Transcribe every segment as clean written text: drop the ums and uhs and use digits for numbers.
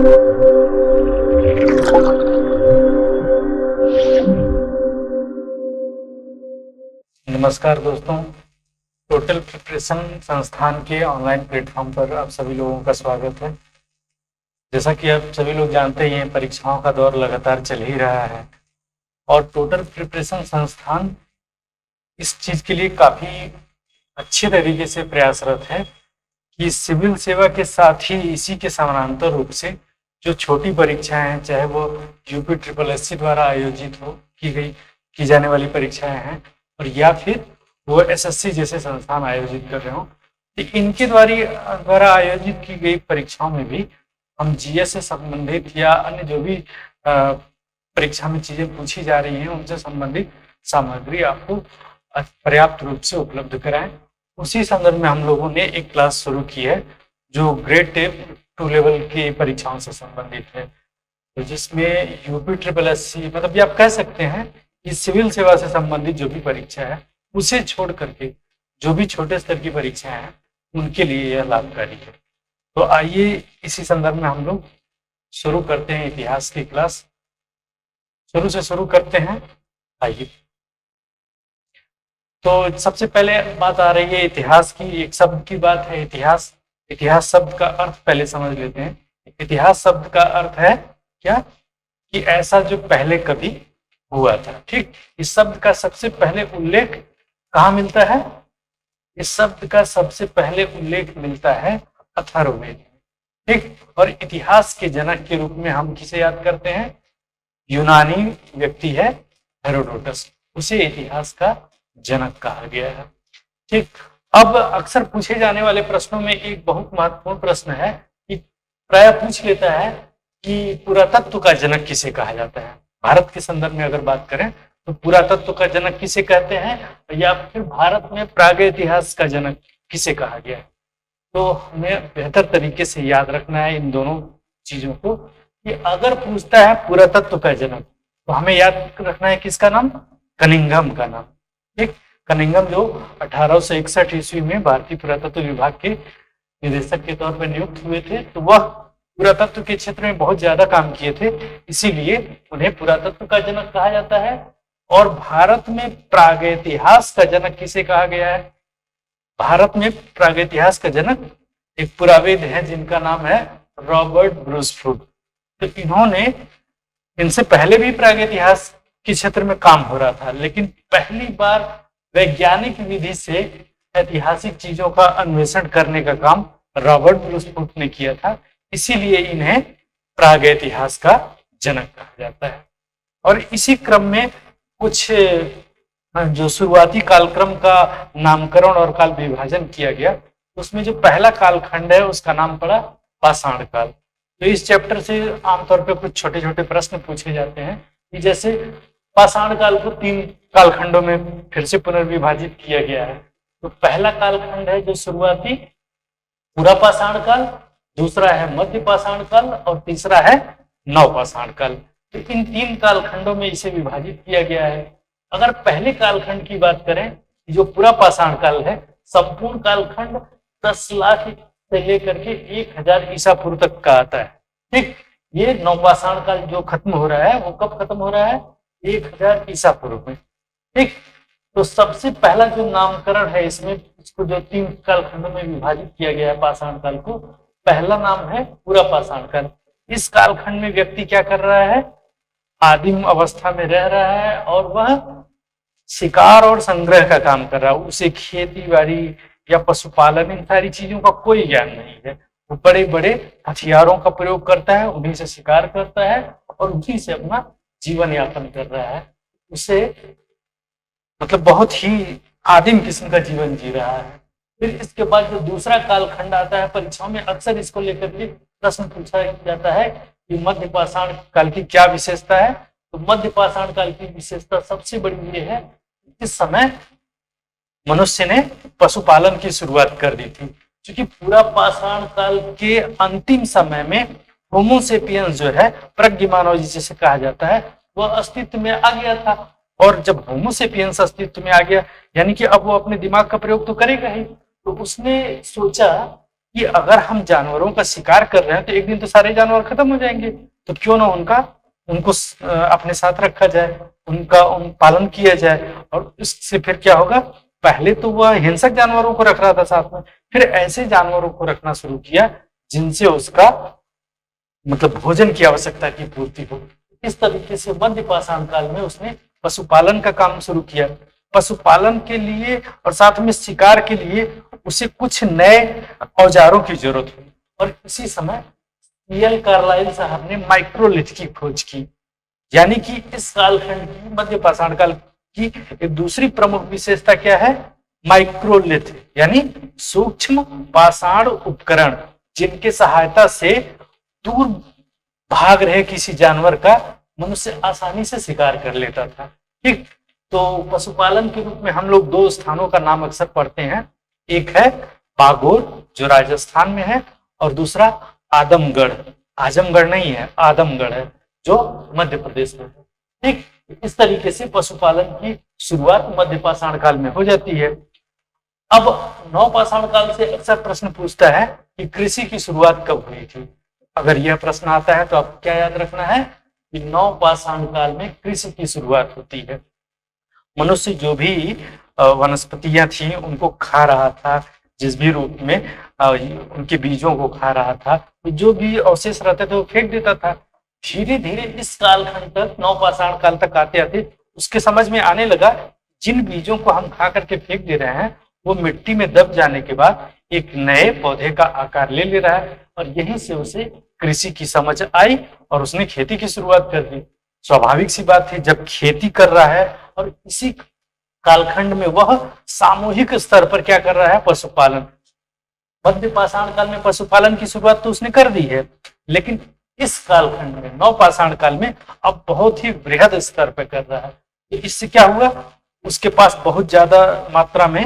नमस्कार दोस्तों, total preparation संस्थान के ऑनलाइन प्लेटफॉर्म पर आप सभी लोगों का स्वागत है। जैसा कि आप सभी लोग जानते ही हैं, परीक्षाओं का दौर लगातार चल ही रहा है और टोटल प्रिपरेशन संस्थान इस चीज़ के लिए काफ़ी अच्छे तरीके से प्रयासरत है कि सिविल सेवा के साथ ही इसी के समानांतर रूप से जो छोटी परीक्षाएं हैं, चाहे वो UPSSC द्वारा आयोजित की जाने वाली परीक्षाएं हैं और या फिर वो SSC जैसे संस्थान आयोजित कर रहे हो, तो इनके द्वारा आयोजित की गई परीक्षाओं में भी हम GS से संबंधित या अन्य जो भी परीक्षा में चीजें पूछी जा रही हैं उनसे संबंधित सामग्री आपको पर्याप्त रूप से उपलब्ध कराएं। उसी संदर्भ में हम लोगों ने एक क्लास शुरू की है जो ग्रेड 2 लेवल की परीक्षाओं से संबंधित है, तो जिसमें UPSSC मतलब ये आप कह सकते हैं कि सिविल सेवा से संबंधित जो भी परीक्षा है उसे छोड़ करके जो भी छोटे स्तर की परीक्षाएं हैं उनके लिए यह लाभकारी है। तो आइए इसी संदर्भ में हम लोग शुरू करते हैं इतिहास की क्लास। शुरू से शुरू करते हैं। आइए, तो सबसे पहले बात आ रही है इतिहास की। एक शब्द की बात है इतिहास। इतिहास शब्द का अर्थ पहले समझ लेते हैं। इतिहास शब्द का अर्थ है क्या कि ऐसा जो पहले कभी हुआ था। ठीक, इस शब्द का सबसे पहले उल्लेख कहाँ मिलता है? इस शब्द का सबसे पहले उल्लेख मिलता है अथर्ववेद। ठीक, और इतिहास के जनक के रूप में हम किसे याद करते हैं? यूनानी व्यक्ति है हेरोडोटस, उसे इतिहास का जनक कहा गया है। ठीक, अब अक्सर पूछे जाने वाले प्रश्नों में एक बहुत महत्वपूर्ण प्रश्न है कि प्राय पूछ लेता है कि पुरातत्व का जनक किसे कहा जाता है। भारत के संदर्भ में अगर बात करें तो पुरातत्व का जनक किसे कहते हैं, या फिर भारत में प्रागैतिहास का जनक किसे कहा गया है। तो हमें बेहतर तरीके से याद रखना है इन दोनों चीजों को कि अगर पूछता है पुरातत्व का जनक तो हमें याद रखना है किसका नाम? कनिंघम का नाम। ठीक, कनिंघम जो 1861 ईस्वी में भारतीय पुरातत्व विभाग के निदेशक के तौर पर नियुक्त हुए थे, तो वह पुरातत्व के क्षेत्र में बहुत ज्यादा काम किए थे, इसीलिए उन्हें पुरातत्व का जनक कहा जाता है। और भारत में प्रागैतिहास का जनक किसे कहा गया है? भारत में प्रागैतिहास का जनक एक पुरावेद है जिनका नाम है रॉबर्ट ब्रूसफुट। तो इनसे पहले भी प्रागैतिहास के क्षेत्र में काम हो रहा था, लेकिन पहली बार वैज्ञानिक विधि से ऐतिहासिक चीजों का अन्वेषण करने का काम रॉबर्ट ब्रूसफुट ने किया था, इसीलिए इन्हें प्रागैतिहास का जनक कहा जाता है। और इसी क्रम में कुछ जो शुरुआती कालक्रम का नामकरण और काल विभाजन किया गया, उसमें जो पहला कालखंड है उसका नाम पड़ा पाषाण काल। तो इस चैप्टर से आमतौर पर कुछ छोटे छोटे प्रश्न पूछे जाते हैं कि जैसे पाषाण काल को 3 कालखंडों में फिर से पुनर्विभाजित किया गया है। तो पहला कालखंड है जो शुरुआती पूरा पाषाण काल, दूसरा है मध्य पाषाण काल और तीसरा है नवपाषाण काल। तो इन 3 कालखंडों में इसे विभाजित किया गया है। अगर पहले कालखंड की बात करें, जो पूरा पाषाण काल है, संपूर्ण कालखंड 10 लाख से लेकर के 1000 ईसा पूर्व तक का आता है। ठीक, ये नवपाषाण काल जो खत्म हो रहा है वो कब खत्म हो रहा है? 1000 ईसा पूर्व में। ठीक, तो सबसे पहला जो नामकरण है इसमें, इसको जो 3 कालखंडों में विभाजित किया गया है पाषाण काल को, पहला नाम है पूरा पाषाण काल। इस कालखंड में व्यक्ति क्या कर रहा है? आदिम अवस्था में रह रहा है और वह शिकार और संग्रह का काम कर रहा है। उसे खेती बाड़ी या पशुपालन इन सारी चीजों का कोई ज्ञान नहीं है। वो बड़े बड़े हथियारों का प्रयोग करता है, उन्हीं से शिकार करता है और उन्हीं से अपना जीवन यापन कर रहा है। उसे मतलब बहुत ही आदिम किस्म का जीवन जी रहा है। फिर इसके बाद जो दूसरा कालखंड आता है, परीक्षाओं में अक्सर इसको लेकर के प्रश्न पूछा जाता है कि मध्य पाषाण काल की क्या विशेषता है। तो मध्य पाषाण काल की विशेषता सबसे बड़ी ये है, इस समय मनुष्य ने पशुपालन की शुरुआत कर दी थी, क्योंकि पूरा पाषाण काल के अंतिम समय में होमो सेपियंस जो है, प्रज्ञ मानव जिसे कहा जाता है, वह अस्तित्व में आ गया था। और जब होमो सेपियंस अस्तित्व में आ गया, यानी कि अब वो अपने दिमाग का प्रयोग तो करेगा ही, तो उसने सोचा कि अगर हम जानवरों का शिकार कर रहे हैं तो एक दिन तो सारे जानवर खत्म हो जाएंगे, तो क्यों ना उनको अपने साथ रखा जाए, उनका पालन किया जाए। और इससे फिर क्या होगा, पहले तो वह हिंसक जानवरों को रख रहा था साथ में, फिर ऐसे जानवरों को रखना शुरू किया जिनसे उसका मतलब भोजन की आवश्यकता की पूर्ति हो। इस तरीके से मध्य पाषाण काल में उसने पशुपालन का काम शुरू किया। पशुपालन के लिए और साथ में शिकार के लिए उसे कुछ नए औजारों की जरूरत हुई, और इसी समय सीएल कार्लाइल साहब ने माइक्रोलिथ की खोज की। यानी कि इस कालखंड की मध्य पाषाण काल की एक दूसरी प्रमुख विशेषता क्या है, माइक्रोलिथ यानी सूक्ष्म पाषाण उपकरण, जिनके सहायता से दूर भाग रहे किसी जानवर का मनुष्य आसानी से शिकार कर लेता था। ठीक, तो पशुपालन के रूप में हम लोग दो स्थानों का नाम अक्सर पढ़ते हैं, एक है बागोर जो राजस्थान में है, और दूसरा आदमगढ़, आजमगढ़ नहीं है, आदमगढ़ है जो मध्य प्रदेश में है। ठीक, इस तरीके से पशुपालन की शुरुआत मध्य पाषाण काल में हो जाती है। अब नवपाषाण काल से अक्सर प्रश्न पूछता है कि कृषि की शुरुआत कब हुई थी। अगर यह प्रश्न आता है तो आपको क्या याद रखना है कि नवपाषाण काल में कृषि की शुरुआत होती है। मनुष्य जो भी वनस्पतियां थी उनको खा रहा था, जिस भी रूप में उनके बीजों को खा रहा था, जो भी अवशेष रहते थे वो फेंक देता था। धीरे धीरे इस कालखंड तक, नवपाषाण काल तक आते आते उसके समझ में आने लगा जिन बीजों को हम खा करके फेंक दे रहे हैं वो मिट्टी में दब जाने के बाद एक नए पौधे का आकार ले रहा है, और यहीं से उसे कृषि की समझ आई और उसने खेती की शुरुआत कर दी। स्वाभाविक सी बात है, जब खेती कर रहा है और इसी कालखंड में वह सामूहिक स्तर पर क्या कर रहा है, पशुपालन। मध्य पाषाण काल में पशुपालन की शुरुआत तो उसने कर दी है, लेकिन इस कालखंड में नवपाषाण काल में अब बहुत ही वृहद स्तर पर कर रहा है। तो इससे क्या हुआ, उसके पास बहुत ज्यादा मात्रा में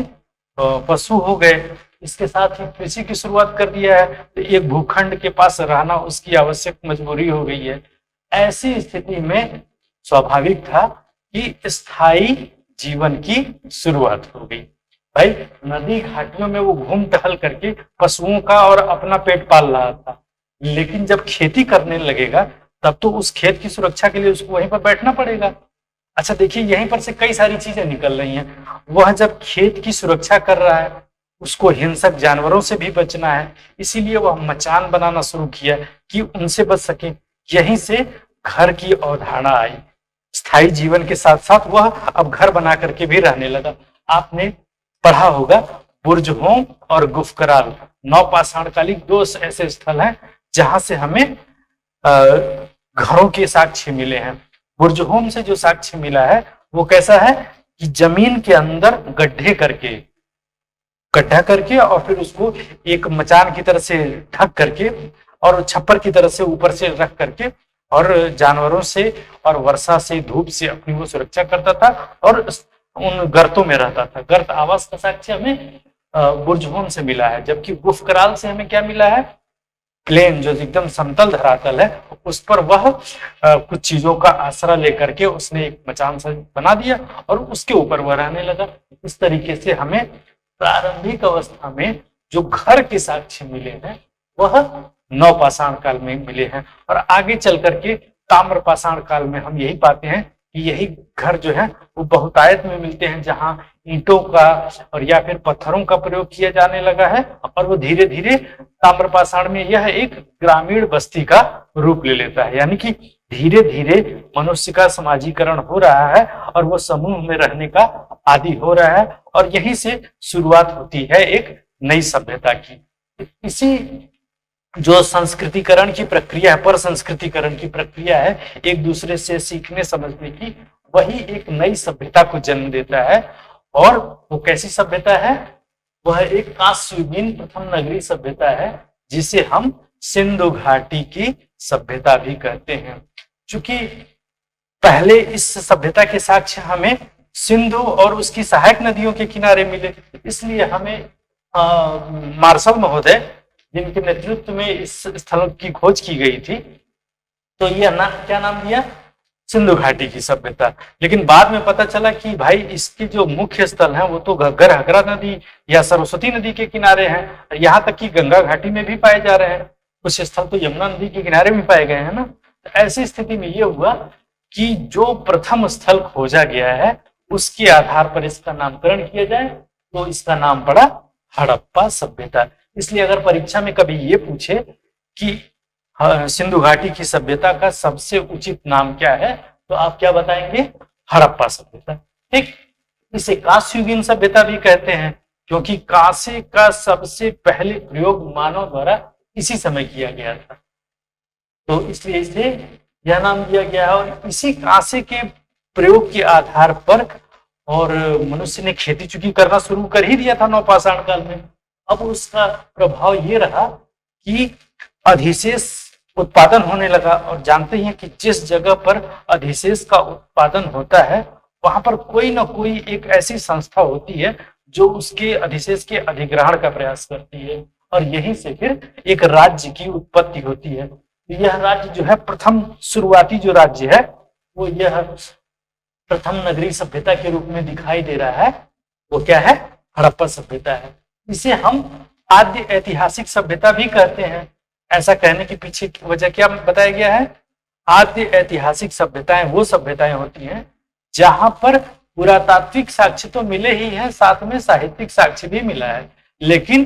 पशु हो गए, इसके साथ ही कृषि की शुरुआत कर दिया है, तो एक भूखंड के पास रहना उसकी आवश्यक मजबूरी हो गई है। ऐसी स्थिति में स्वाभाविक था कि स्थायी जीवन की शुरुआत हो गई। भाई नदी घाटियों में वो घूम टहल करके पशुओं का और अपना पेट पाल रहा था, लेकिन जब खेती करने लगेगा तब तो उस खेत की सुरक्षा के लिए उसको वहीं पर बैठना पड़ेगा। अच्छा देखिए, यहीं पर से कई सारी चीजें निकल रही हैं। वह जब खेत की सुरक्षा कर रहा है, उसको हिंसक जानवरों से भी बचना है, इसीलिए वह मचान बनाना शुरू किया कि उनसे बच सके। यहीं से घर की अवधारणा आई। स्थायी जीवन के साथ साथ वह अब घर बना करके भी रहने लगा। आपने पढ़ा होगा बुर्जहोम और गुफकराल, नवपाषाणकालिक दो ऐसे स्थल हैं जहां से हमें घरों के साक्ष्य मिले हैं। बुर्जहोम से जो साक्ष्य मिला है वो कैसा है कि जमीन के अंदर गड्ढा करके और फिर उसको एक मचान की तरह से ढक करके और छप्पर की तरह से ऊपर से रख करके और जानवरों से और वर्षा से, धूप से अपनी वो सुरक्षा करता था और उन गर्तों में रहता था। गर्त आवास का साक्ष्य हमें बुर्जहोम से मिला है, जबकि गुफकराल से हमें क्या मिला है, प्लेन जो एकदम समतल धरातल है उस पर वह कुछ चीजों का आसरा लेकर के उसने एक मचान सा बना दिया और उसके ऊपर वह रहने लगा। इस तरीके से हमें प्रारंभिक अवस्था में जो घर के साक्ष्य मिले हैं वह नवपाषाण काल में मिले हैं, और आगे चल करके ताम्रपाषाण काल में हम यही पाते हैं कि यही घर जो है वो बहुतायत में मिलते हैं, जहां ईंटों का और या फिर पत्थरों का प्रयोग किया जाने लगा है, और वो धीरे धीरे ताम्रपाषाण में यह एक ग्रामीण बस्ती का रूप ले लेता है। यानी कि धीरे धीरे मनुष्य का समाजीकरण हो रहा है और वो समूह में रहने का आदि हो रहा है, और यहीं से शुरुआत होती है एक नई सभ्यता की। इसी जो संस्कृतिकरण की प्रक्रिया है, पर संस्कृतिकरण की प्रक्रिया है, एक दूसरे से सीखने समझने की, वही एक नई सभ्यता को जन्म देता है। और वो कैसी सभ्यता है, वह एक कांस्ययुगीन प्रथम नगरी सभ्यता है, जिसे हम सिंधु घाटी की सभ्यता भी कहते हैं। क्योंकि पहले इस सभ्यता के साक्ष्य हमें सिंधु और उसकी सहायक नदियों के किनारे मिले, इसलिए हमें मार्शल महोदय जिनके नेतृत्व में इस स्थल की खोज की गई थी, तो यह क्या नाम दिया, सिंधु घाटी की सभ्यता। लेकिन बाद में पता चला कि भाई इसके जो मुख्य स्थल हैं वो तो घग्गर हकरा नदी या सरस्वती नदी के किनारे हैं, यहाँ तक कि गंगा घाटी में भी पाए जा रहे हैं, कुछ स्थल तो यमुना नदी के किनारे भी पाए गए हैं ना। तो ऐसी स्थिति में ये हुआ कि जो प्रथम स्थल खोजा गया है उसके आधार पर इसका नामकरण किया जाए, तो इसका नाम पड़ा हड़प्पा सभ्यता। इसलिए अगर परीक्षा में कभी ये पूछे कि सिंधु घाटी की सभ्यता का सबसे उचित नाम क्या है, तो आप क्या बताएंगे? हड़प्पा सभ्यता। ठीक, इसे कांस्ययुगीन सभ्यता भी कहते हैं, क्योंकि कांसे का सबसे पहले प्रयोग मानव द्वारा इसी समय किया गया था, तो इसलिए इसे यह नाम दिया गया है। और इसी कांसे के प्रयोग के आधार पर और मनुष्य ने खेती चुकी करना शुरू कर ही दिया था नवपाषाण काल में। अब उसका प्रभाव ये रहा कि अधिशेष उत्पादन होने लगा, और जानते हैं कि जिस जगह पर अधिशेष का उत्पादन होता है वहां पर कोई ना कोई एक ऐसी संस्था होती है जो उसके अधिशेष के अधिग्रहण का प्रयास करती है, और यहीं से फिर एक राज्य की उत्पत्ति होती है। यह राज्य जो है, प्रथम शुरुआती जो राज्य है वो यह प्रथम नगरीय सभ्यता के रूप में दिखाई दे रहा है, वो क्या है? हड़प्पा सभ्यता है। इसे हम आद्य ऐतिहासिक सभ्यता भी कहते हैं। ऐसा कहने के पीछे की वजह क्या बताया गया है? आद्य ऐतिहासिक सभ्यताएं वो सभ्यताएं होती हैं जहां पर पुरातात्विक साक्ष्य तो मिले ही हैं, साथ में साहित्यिक साक्ष्य भी मिला है, लेकिन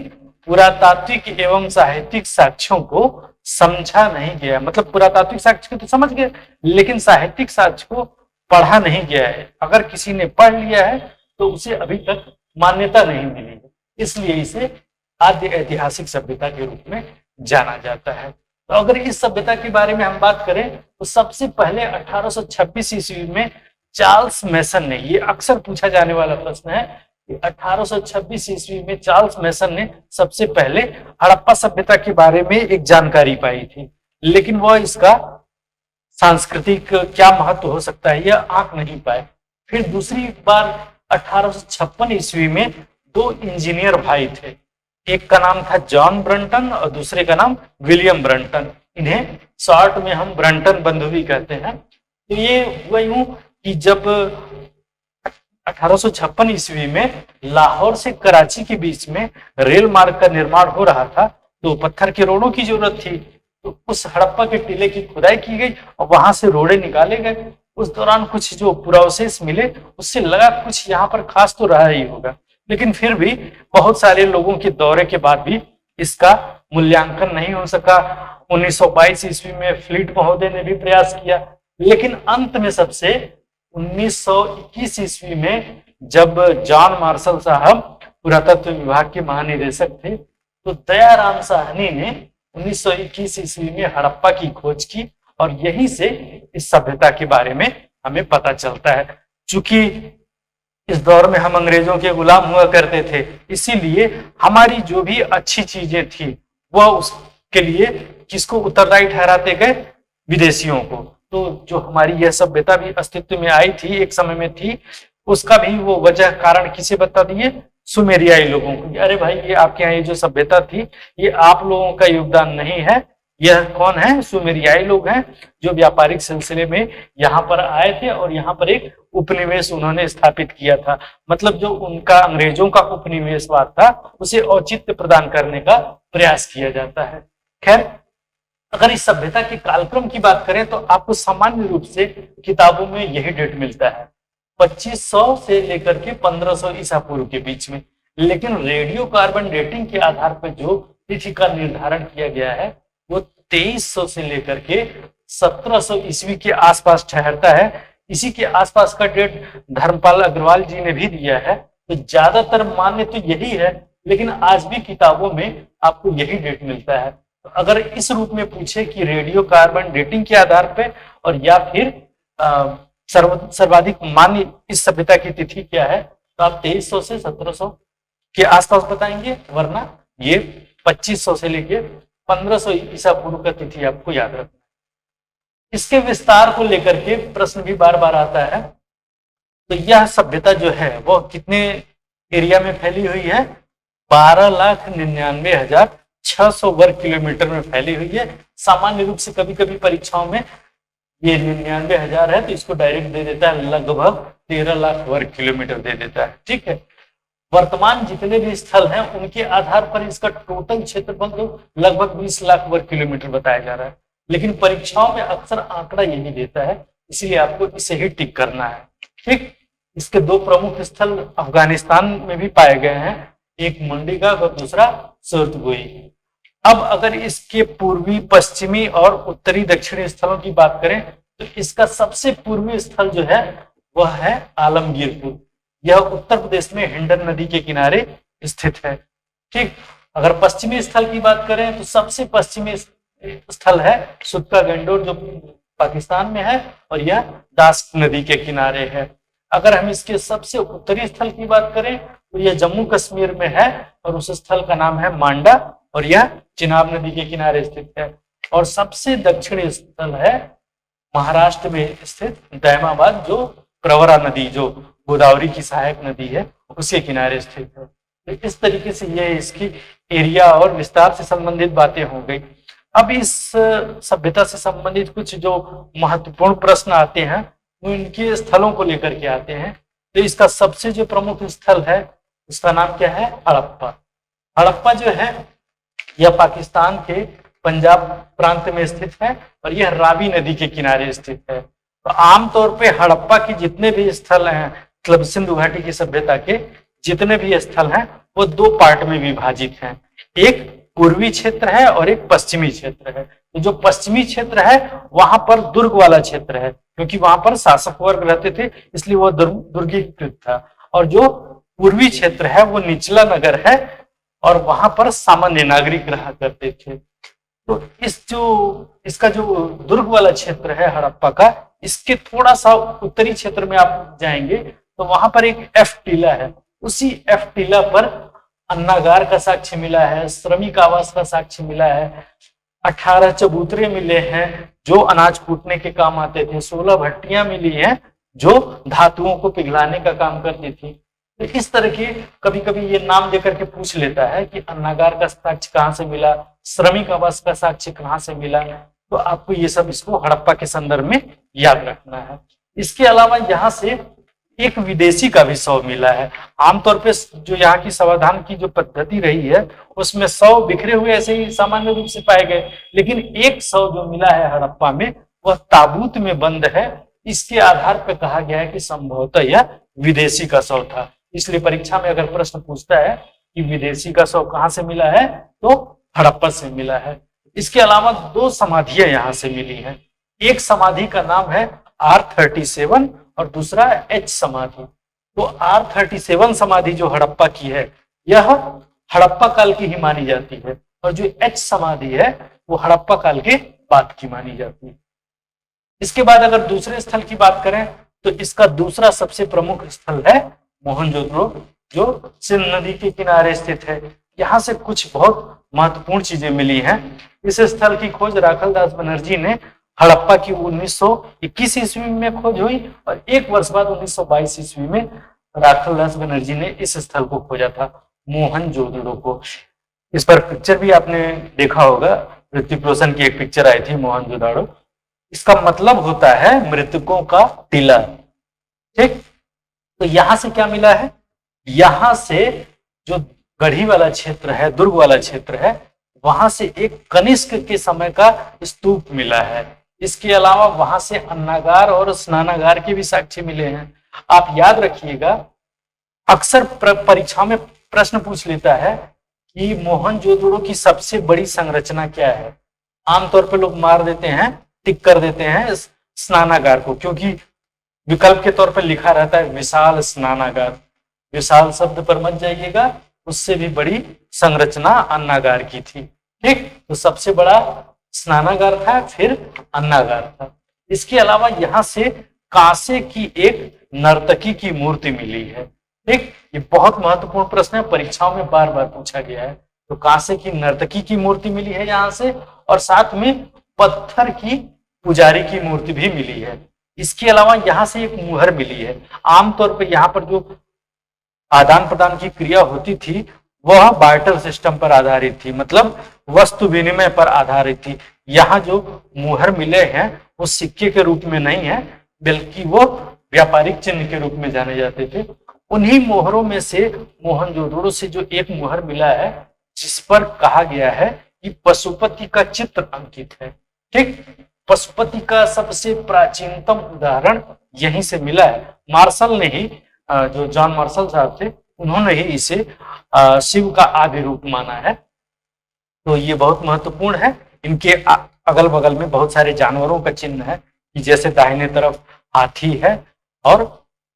पुरातात्विक एवं साहित्यिक साक्ष्यों को समझा नहीं गया। मतलब पुरातात्विक साक्ष्य को तो समझ गए, लेकिन साहित्यिक साक्ष्य को पढ़ा नहीं गया है। अगर किसी ने पढ़ लिया है तो उसे अभी तक मान्यता नहीं मिली है, इसलिए इसे आद्य ऐतिहासिक सभ्यता के रूप में जाना जाता है। तो अगर इस सभ्यता के बारे में हम बात करें तो सबसे पहले 1826 ईस्वी में चार्ल्स मैसन ने, ये अक्सर पूछा जाने वाला प्रश्न है कि 1826 ईस्वी में चार्ल्स मैसन ने सबसे पहले हड़प्पा सभ्यता के बारे में एक जानकारी पाई थी, लेकिन वह इसका सांस्कृतिक क्या महत्व हो सकता है यह आंक नहीं पाए। फिर दूसरी बार 1856 ईस्वी में दो इंजीनियर भाई थे, एक का नाम था जॉन ब्रंटन और दूसरे का नाम विलियम ब्रंटन। इन्हें शॉर्ट में हम ब्रंटन बंधु भी कहते हैं। तो ये हुआ यूं कि जब 1856 ईस्वी में लाहौर से कराची के बीच में रेल मार्ग का निर्माण हो रहा था, तो पत्थर के रोड़ों की जरूरत थी, तो उस हड़प्पा के टीले की खुदाई की गई और वहां से रोड़े निकाले गए। उस दौरान कुछ जो पुरावशेष मिले उससे लगा कुछ यहाँ पर खास तो रहा ही होगा, लेकिन फिर भी बहुत सारे लोगों के दौरे के बाद भी इसका मूल्यांकन नहीं हो सका। 1922 ईस्वी में फ्लीट महोदय ने भी प्रयास किया, लेकिन अंत में सबसे 1921 ईस्वी में जब जॉन मार्शल साहब पुरातत्व विभाग के महानिदेशक थे, तो दयाराम साहनी ने 1921 ईस्वी में हड़प्पा की खोज की, और यहीं से इस सभ्यता के बारे में हमें पता चलता है। चूंकि इस दौर में हम अंग्रेजों के गुलाम हुआ करते थे, इसीलिए हमारी जो भी अच्छी चीजें थी वह उसके लिए किसको उत्तरदायी ठहराते गए? विदेशियों को। तो जो हमारी यह सभ्यता भी अस्तित्व में आई थी, एक समय में थी, उसका भी वो वजह कारण किसे बता दिए? सुमेरियाई लोगों को। अरे भाई, ये आपके यहाँ ये जो सभ्यता थी ये आप लोगों का योगदान नहीं है, यह कौन है? सुमेरियाई लोग हैं जो व्यापारिक सिलसिले में यहाँ पर आए थे और यहाँ पर एक उपनिवेश उन्होंने स्थापित किया था। मतलब जो उनका अंग्रेजों का उपनिवेशवाद था उसे औचित्य प्रदान करने का प्रयास किया जाता है। खैर, अगर इस सभ्यता के कालक्रम की बात करें तो आपको सामान्य रूप से किताबों में यही डेट मिलता है, 2500 से लेकर के 1500 ईसा पूर्व के बीच में। लेकिन रेडियो कार्बन डेटिंग के आधार पर जो तिथि का निर्धारण किया गया है वो 2300 से लेकर के 1700 ईस्वी के आसपास ठहरता है। इसी के आसपास का डेट धर्मपाल अग्रवाल जी ने भी दिया है, तो ज्यादातर मान्य तो यही है, लेकिन आज भी किताबों में आपको यही डेट मिलता है। तो अगर इस रूप में पूछे कि रेडियो कार्बन डेटिंग के आधार पर और या फिर सर्वाधिक मान्य इस सभ्यता की तिथि क्या है, तो आप 2300 से 1700 के आसपास बताएंगे, वरना ये 2500 से लेके 1500 ईसा पूर्व का तिथि आपको याद रखना। इसके विस्तार को लेकर के प्रश्न भी बार बार आता है। तो यह सभ्यता जो है वो कितने एरिया में फैली हुई है? 12,99,600 वर्ग किलोमीटर में फैली हुई है। सामान्य रूप से कभी कभी परीक्षाओं में ये 99,000 है तो इसको डायरेक्ट दे देता है लगभग 13 लाख वर्ग किलोमीटर दे देता है। ठीक है, वर्तमान जितने भी स्थल हैं उनके आधार पर इसका टोटल क्षेत्रफल तो लगभग 20 लाख वर्ग किलोमीटर बताया जा रहा है, लेकिन परीक्षाओं में अक्सर आंकड़ा यही देता है, इसलिए आपको इसे ही टिक करना है। ठीक, इसके दो प्रमुख स्थल अफगानिस्तान में भी पाए गए हैं, एक मंडीगाग और दूसरा सुरतगोई। अब अगर इसके पूर्वी, पश्चिमी और उत्तरी दक्षिणी स्थलों की बात करें तो इसका सबसे पूर्वी स्थल जो है वह है आलमगीरपुर। यह उत्तर प्रदेश में हिंडन नदी के किनारे स्थित है। ठीक, अगर पश्चिमी स्थल की बात करें तो सबसे पश्चिमी स्थल है सुक्का गंडोर जो पाकिस्तान में है और यह दास नदी के किनारे है। अगर हम इसके सबसे उत्तरी स्थल की बात करें तो यह जम्मू कश्मीर में है और उस स्थल का नाम है मांडा और यह चिनाब नदी के किनारे स्थित है। और सबसे दक्षिणी स्थल है महाराष्ट्र में स्थित दैमाबाद जो प्रवरा नदी जो गोदावरी की सहायक नदी है उसके किनारे स्थित है। तो इस तरीके से ये इसकी एरिया और विस्तार से संबंधित बातें हो गई। अब इस सभ्यता से संबंधित कुछ जो महत्वपूर्ण प्रश्न आते हैं वो इनके स्थलों को लेकर के आते हैं। तो इसका सबसे जो प्रमुख स्थल है उसका नाम क्या है? हड़प्पा। हड़प्पा जो है यह पाकिस्तान के पंजाब प्रांत में स्थित है और यह रावी नदी के किनारे स्थित है। तो आमतौर पे हड़प्पा के जितने भी स्थल हैं, मतलब सिंधु घाटी की सभ्यता के जितने भी स्थल हैं वो दो पार्ट में विभाजित हैं, एक पूर्वी क्षेत्र है और एक पश्चिमी क्षेत्र है। तो जो पश्चिमी क्षेत्र है वहां पर दुर्ग वाला क्षेत्र है, क्योंकि वहां पर शासक वर्ग रहते थे इसलिए वह दुर्गीकृत था। और जो पूर्वी क्षेत्र है वो निचला नगर है और वहां पर सामान्य नागरिक रहा करते थे। तो इसका जो दुर्ग वाला क्षेत्र है हड़प्पा का, इसके थोड़ा सा उत्तरी क्षेत्र में आप जाएंगे तो वहां पर एक एफ टीला है। उसी एफ टीला पर अन्नागार का साक्ष्य मिला है, श्रमिक आवास का साक्ष्य मिला है, 18 चबूतरे मिले हैं जो अनाज कूटने के काम आते थे, 16 भट्टियां मिली हैं जो धातुओं को पिघलाने का काम करती थी। तो इस तरह के कभी कभी ये नाम देकर के पूछ लेता है कि अन्नागार का साक्ष्य कहाँ से मिला, श्रमिक आवास का साक्ष्य कहाँ से मिला। तो आपको ये सब इसको हड़प्पा के संदर्भ में याद रखना है। इसके अलावा यहाँ से एक विदेशी का भी शव मिला है। आमतौर पे जो यहाँ की समाधान की जो पद्धति रही है उसमें शव बिखरे हुए ऐसे ही सामान्य रूप से पाए गए, लेकिन एक शव जो मिला है हड़प्पा में वह ताबूत में बंद है। इसके आधार पर कहा गया है कि संभवतः यह विदेशी का शव था। इसलिए परीक्षा में अगर प्रश्न पूछता है कि विदेशी का शव कहाँ से मिला है तो हड़प्पा से मिला है। इसके अलावा दो समाधियां यहाँ से मिली हैं। एक समाधि का नाम है R37 और दूसरा H समाधि। तो R37 समाधि जो हड़प्पा की है यह हड़प्पा काल की ही मानी जाती है और जो H समाधि है वो हड़प्पा काल के बाद की मानी जाती है। इसके बाद अगर दूसरे स्थल की बात करें तो इसका दूसरा सबसे प्रमुख स्थल है मोहनजोदड़ो जो सिंध नदी के किनारे स्थित है। यहाँ से कुछ बहुत महत्वपूर्ण चीजें मिली हैं। इस स्थल की खोज राखलदास बनर्जी ने हड़प्पा की 1921 ईस्वी में खोज हुई और एक वर्ष बाद 1922 ईस्वी में राखलदास बनर्जी ने इस स्थल को खोजा था, मोहनजोदड़ो को। इस पर पिक्चर भी आपने देखा होगा, ऋतिक रोशन की एक पिक्चर आई थी मोहनजोदड़ो। इसका मतलब होता है मृतकों का टीला। ठीक, तो यहां से क्या मिला है? यहां से जो गढ़ी वाला क्षेत्र है, दुर्ग वाला क्षेत्र है, वहां से एक कनिष्क के समय का स्तूप मिला है। इसके अलावा वहां से अन्नागार और स्नानागार के भी साक्ष्य मिले हैं। आप याद रखिएगा, अक्सर परीक्षा में प्रश्न पूछ लेता है कि मोहनजोदड़ो की सबसे बड़ी संरचना क्या है। आमतौर पर लोग मार देते हैं, टिक कर देते हैं स्नानागार को, क्योंकि विकल्प के तौर पर लिखा रहता है विशाल स्नानागार। विशाल शब्द पर मत जाइएगा, उससे भी बड़ी संरचना अन्नागार की थी। ठीक, तो सबसे बड़ा स्नानागार था, फिर अन्नागार था। इसके अलावा यहाँ से कांसे की एक नर्तकी की मूर्ति मिली है। ठीक, ये बहुत महत्वपूर्ण प्रश्न है, परीक्षाओं में बार बार पूछा गया है। तो कांसे की नर्तकी की मूर्ति मिली है यहाँ से, और साथ में पत्थर की पुजारी की मूर्ति भी मिली है। इसके अलावा यहाँ से एक मुहर मिली है। आमतौर पर यहाँ पर जो आदान प्रदान की क्रिया होती थी वह बार्टर सिस्टम पर आधारित थी, मतलब वस्तु विनिमय पर आधारित थी। यहाँ जो मुहर मिले हैं वो सिक्के के रूप में नहीं है, बल्कि वो व्यापारिक चिन्ह के रूप में जाने जाते थे। उन्हीं मोहरों में से मोहनजोदड़ो से जो एक मोहर मिला है जिस पर कहा गया है कि पशुपति का चित्र अंकित है। ठीक, पशुपति का सबसे प्राचीनतम उदाहरण यहीं से मिला है। मार्शल ने ही, जो जॉन मार्शल साहब थे, उन्होंने ही इसे शिव का आदि रूप माना है। तो ये बहुत महत्वपूर्ण है। इनके अगल बगल में बहुत सारे जानवरों का चिन्ह है कि जैसे दाहिने तरफ हाथी है और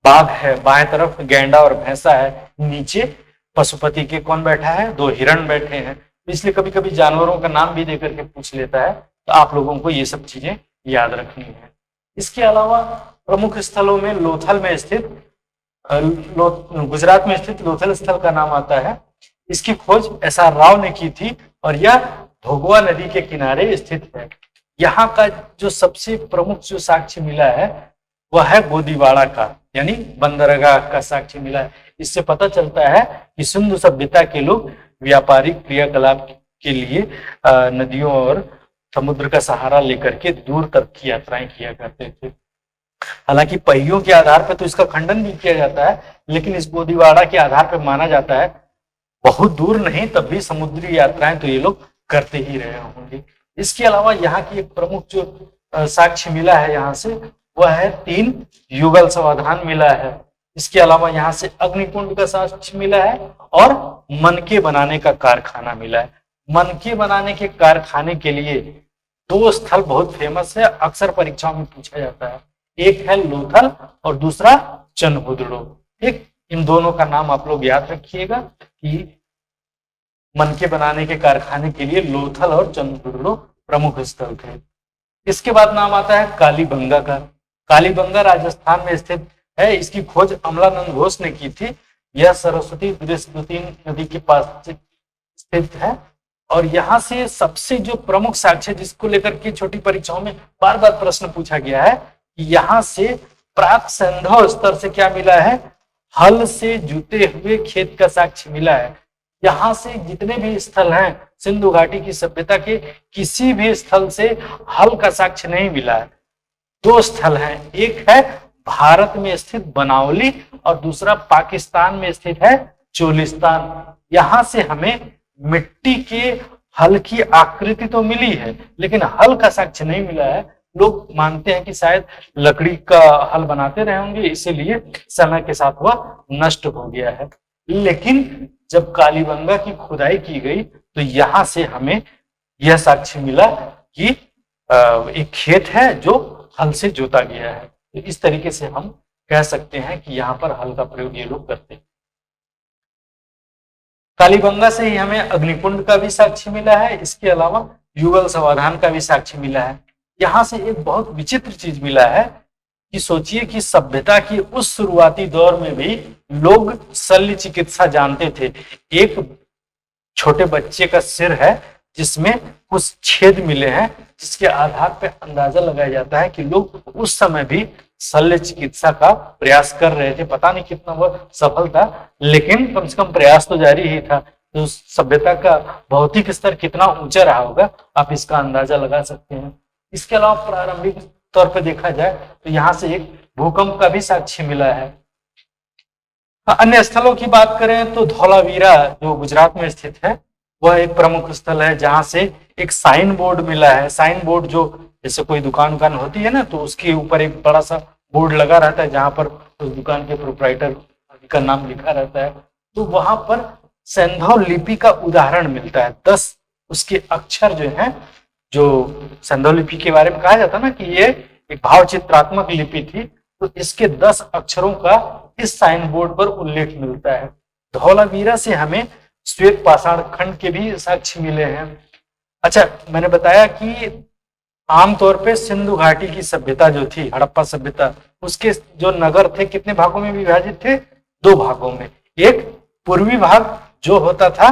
बाघ है, बाएं तरफ गैंडा और भैंसा है, नीचे पशुपति के कौन बैठा है, 2 हिरण बैठे हैं। इसलिए कभी कभी जानवरों का नाम भी देकर के पूछ लेता है, तो आप लोगों को ये सब चीजें याद रखनी है। इसके अलावा प्रमुख स्थलों में लोथल में स्थित गुजरात में स्थित लोथल स्थल का नाम आता है। इसकी खोज SR राव ने की थी और यह भोगवा नदी के किनारे स्थित है। यहाँ का जो सबसे प्रमुख जो साक्ष्य मिला है वह है गोदीवाड़ा का, यानी बंदरगाह का साक्ष्य मिला है। इससे पता चलता है कि सिंधु सभ्यता के लोग व्यापारिक क्रियाकलाप के लिए नदियों और समुद्र का सहारा लेकर के दूर तक की यात्राएं किया करते थे। हालांकि पहियों के आधार पर तो इसका खंडन भी किया जाता है, लेकिन इस गोदीवाड़ा के आधार पर माना जाता है बहुत दूर नहीं, तब भी समुद्री यात्राएं तो ये लोग करते ही रहे होंगे। इसके अलावा यहाँ की एक प्रमुख जो साक्ष्य मिला है यहाँ से, वह है 3 युगल समाधान मिला है। इसके अलावा यहाँ से अग्निकुंड का साक्ष्य मिला है और मनके बनाने का कारखाना मिला है। मनके बनाने के कारखाने के लिए 2 स्थल बहुत फेमस है, अक्सर परीक्षाओं में पूछा जाता है। एक है लोथल और दूसरा चनहुदड़ो। ठीक, इन दोनों का नाम आप लोग याद रखिएगा कि मनके बनाने के कारखाने के लिए लोथल और चनहुदड़ो प्रमुख स्थल थे। इसके बाद नाम आता है कालीबंगा का। कालीबंगा राजस्थान में स्थित है। इसकी खोज अमलानंद घोष ने की थी। यह सरस्वती बृहस्पति नदी के पास स्थित है और यहाँ से सबसे जो प्रमुख साक्ष्य जिसको लेकर के छोटी परीक्षाओं में बार बार प्रश्न पूछा गया है, यहाँ से प्राक संधव स्तर से क्या मिला है, हल से जुते हुए खेत का साक्ष्य मिला है। यहाँ से जितने भी स्थल हैं सिंधु घाटी की सभ्यता के, किसी भी स्थल से हल का साक्ष्य नहीं मिला है। 2 स्थल हैं, एक है भारत में स्थित बनावली और दूसरा पाकिस्तान में स्थित है चोलिस्तान। यहाँ से हमें मिट्टी के हल की आकृति तो मिली है, लेकिन हल का साक्ष्य नहीं मिला है। लोग मानते हैं कि शायद लकड़ी का हल बनाते रहे होंगे, इसीलिए समय के साथ वह नष्ट हो गया है। लेकिन जब कालीबंगा की खुदाई की गई तो यहाँ से हमें यह साक्ष्य मिला कि एक खेत है जो हल से जोता गया है। तो इस तरीके से हम कह सकते हैं कि यहाँ पर हल का प्रयोग ये लोग करते हैं। कालीबंगा से ही हमें अग्निकुंड का भी साक्ष्य मिला है। इसके अलावा युगल समाधान का भी साक्ष्य मिला है। यहाँ से एक बहुत विचित्र चीज मिला है कि सोचिए कि सभ्यता की उस शुरुआती दौर में भी लोग शल्य चिकित्सा जानते थे। एक छोटे बच्चे का सिर है जिसमें कुछ छेद मिले हैं, जिसके आधार पर अंदाजा लगाया जाता है कि लोग उस समय भी शल्य चिकित्सा का प्रयास कर रहे थे। पता नहीं कितना वह सफल था, लेकिन कम से कम प्रयास तो जारी ही था। तो सभ्यता का भौतिक स्तर कितना ऊंचा रहा होगा, आप इसका अंदाजा लगा सकते हैं। इसके अलावा प्रारंभिक तौर पर देखा जाए तो यहाँ से एक भूकंप का भी साक्ष्य मिला है। अन्य स्थलों की बात करें तो धौलावीरा जो गुजरात में स्थित है वह एक प्रमुख स्थल है, जहां से एक साइन बोर्ड मिला है। साइन बोर्ड जो जैसे कोई दुकान होती है ना, तो उसके ऊपर एक बड़ा सा बोर्ड लगा रहता है जहां पर उस दुकान के प्रोप्राइटर का नाम लिखा रहता है। तो वहां पर सिंधव लिपि का उदाहरण मिलता है। 10 उसके अक्षर जो हैं, जो सिंधव लिपि के बारे में कहा जाता है ना कि ये एक भाव चित्रात्मक लिपि थी, तो इसके 10 अक्षरों का इस साइन बोर्ड पर उल्लेख मिलता है। धौलावीरा से हमें श्वेत पाषाण खंड के भी साक्ष्य मिले हैं। अच्छा, मैंने बताया कि आमतौर पे सिंधु घाटी की सभ्यता जो थी, हड़प्पा सभ्यता, उसके जो नगर थे कितने भागों में विभाजित थे? 2 भागों में। एक पूर्वी भाग जो होता था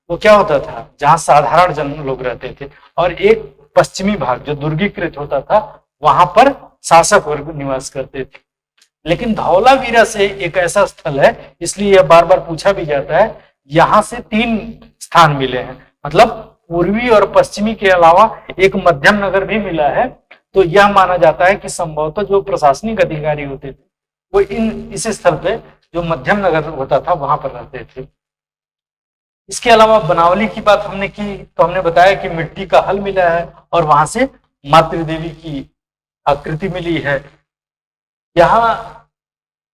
वो क्या होता था, जहां साधारण जन लोग रहते थे, और एक पश्चिमी भाग जो दुर्गीकृत होता था, वहां पर शासक वर्ग निवास करते थे। लेकिन धौलावीरा से एक ऐसा स्थल है, इसलिए यह बार बार पूछा भी जाता है, यहाँ से 3 स्थान मिले हैं, मतलब पूर्वी और पश्चिमी के अलावा एक मध्यम नगर भी मिला है। तो यह माना जाता है कि संभवतः जो प्रशासनिक अधिकारी होते थे वो इस स्थल पे जो मध्यम नगर होता था वहां पर रहते थे। इसके अलावा बनावली की बात हमने की तो हमने बताया कि मिट्टी का हल मिला है और वहां से मातृ देवी की आकृति मिली है। यहाँ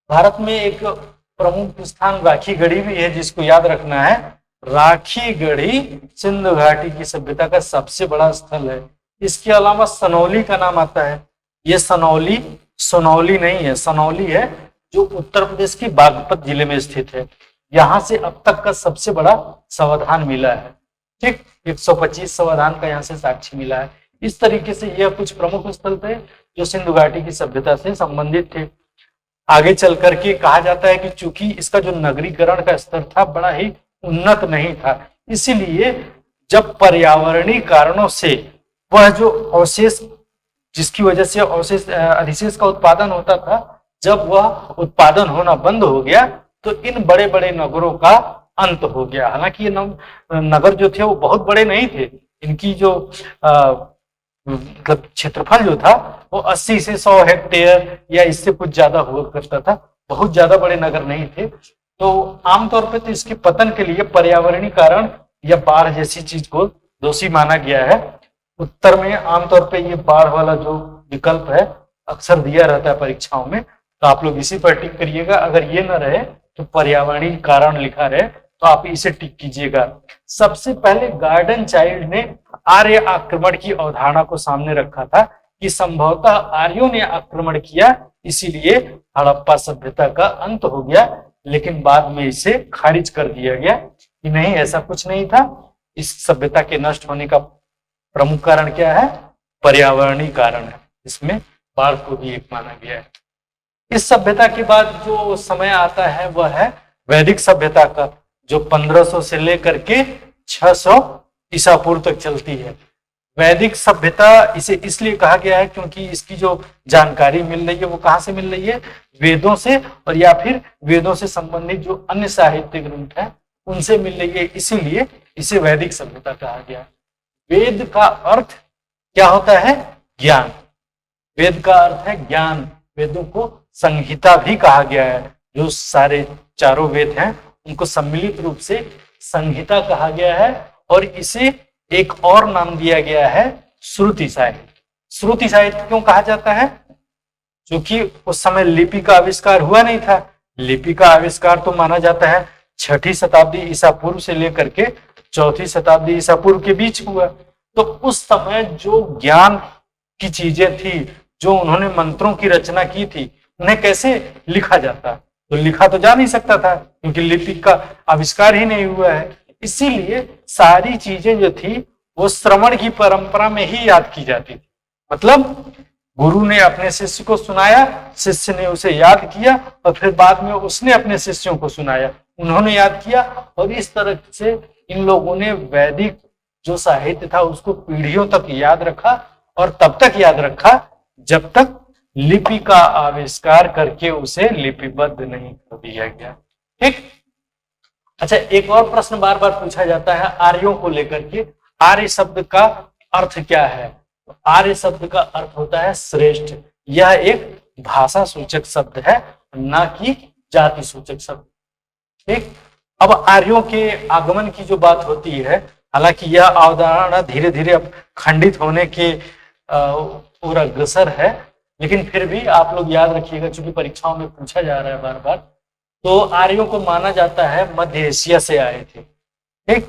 भारत में एक प्रमुख स्थान राखी गढ़ी भी है जिसको याद रखना है। राखी गढ़ी सिंधु घाटी की सभ्यता का सबसे बड़ा स्थल है। इसके अलावा सनौली का नाम आता है। ये सनौली सोनौली नहीं है, सनौली है जो उत्तर प्रदेश के बागपत जिले में स्थित है। यहां से अब तक का सबसे बड़ा समाधान मिला है। ठीक, 125 समाधान का यहाँ से साक्ष्य मिला है। इस तरीके से यह कुछ प्रमुख स्थल थे जो सिंधु घाटी की सभ्यता से संबंधित थे। आगे चल करके कहा जाता है कि चूंकि इसका जो नगरीकरण का स्तर था बड़ा ही उन्नत नहीं था, इसीलिए जब पर्यावरणीय कारणों से वह जो अवशेष जिसकी वजह से अवशेष अधिशेष का उत्पादन होता था, जब वह उत्पादन होना बंद हो गया तो इन बड़े बड़े नगरों का अंत हो गया। हालांकि ये नगर जो थे वो बहुत बड़े नहीं थे, इनकी जो मतलब क्षेत्रफल जो था वो 80 से 100 हेक्टेयर या इससे कुछ ज्यादा हुआ करता था, बहुत ज्यादा बड़े नगर नहीं थे। तो आमतौर पर तो इसके पतन के लिए पर्यावरणीय कारण या बाढ़ जैसी चीज को दोषी माना गया है। उत्तर में आमतौर पर ये बाढ़ वाला जो विकल्प है अक्सर दिया रहता है परीक्षाओं में, तो आप लोग इसी पर टिक करिएगा। अगर ये न रहे तो पर्यावरणीय कारण लिखा रहे तो आप इसे टिक कीजिएगा। सबसे पहले गार्डन चाइल्ड ने आर्य आक्रमण की अवधारणा को सामने रखा था कि संभवतः आर्यों ने आक्रमण किया, इसीलिए हड़प्पा सभ्यता का अंत हो गया। लेकिन बाद में इसे खारिज कर दिया गया कि नहीं, ऐसा कुछ नहीं था। इस सभ्यता के नष्ट होने का प्रमुख कारण क्या है? पर्यावरणीय कारण है। इसमें बाढ़ को भी एक माना गया है। इस सभ्यता के बाद जो समय आता है वह है वैदिक सभ्यता का, जो 1500 से लेकर के 600 ईसा पूर्व तक चलती है। वैदिक सभ्यता इसे इसलिए कहा गया है क्योंकि इसकी जो जानकारी मिल रही है वो कहाँ से मिल रही है? वेदों से, और या फिर वेदों से संबंधित जो अन्य साहित्यिक ग्रंथ है उनसे मिल रही है, इसीलिए इसे वैदिक सभ्यता कहा गया। वेद का अर्थ क्या होता है? ज्ञान। वेद का अर्थ है ज्ञान। वेदों को संहिता भी कहा गया है। जो सारे चारों वेद हैं उनको सम्मिलित रूप से संहिता कहा गया है, और इसे एक और नाम दिया गया है श्रुति साहित्य। श्रुति साहित्य क्यों कहा जाता है? क्योंकि उस समय लिपि का आविष्कार हुआ नहीं था। लिपि का आविष्कार तो माना जाता है 6ठी शताब्दी ईसा पूर्व से लेकर के 4ठी शताब्दी ईसा पूर्व के बीच हुआ। तो उस समय जो ज्ञान की चीजें थी, जो उन्होंने मंत्रों की रचना की थी, उन्हें कैसे लिखा जाता? तो लिखा तो जा नहीं सकता था क्योंकि लिपि का आविष्कार ही नहीं हुआ है। इसीलिए सारी चीजें जो थी वो श्रवण की परंपरा में ही याद की जाती थी। मतलब गुरु ने अपने शिष्य को सुनाया, शिष्य ने उसे याद किया, और फिर बाद में उसने अपने शिष्यों को सुनाया, उन्होंने याद किया। और इस तरह से इन लोगों ने वैदिक जो साहित्य था उसको पीढ़ियों तक याद रखा, और तब तक याद रखा जब तक लिपि का आविष्कार करके उसे लिपिबद्ध नहीं कर दिया गया। ठीक। अच्छा, एक और प्रश्न बार बार पूछा जाता है आर्यों को लेकर के, आर्य शब्द का अर्थ क्या है? तो आर्य शब्द का अर्थ होता है श्रेष्ठ। यह एक भाषा सूचक शब्द है, ना कि जाति सूचक शब्द। ठीक। अब आर्यों के आगमन की जो बात होती है, हालांकि यह अवधारणा धीरे धीरे अब खंडित होने के ओर अग्रसर है, लेकिन फिर भी आप लोग याद रखिएगा, चूंकि परीक्षाओं में पूछा जा रहा है बार बार। तो आर्यों को माना जाता है मध्य एशिया से आए थे। ठीक,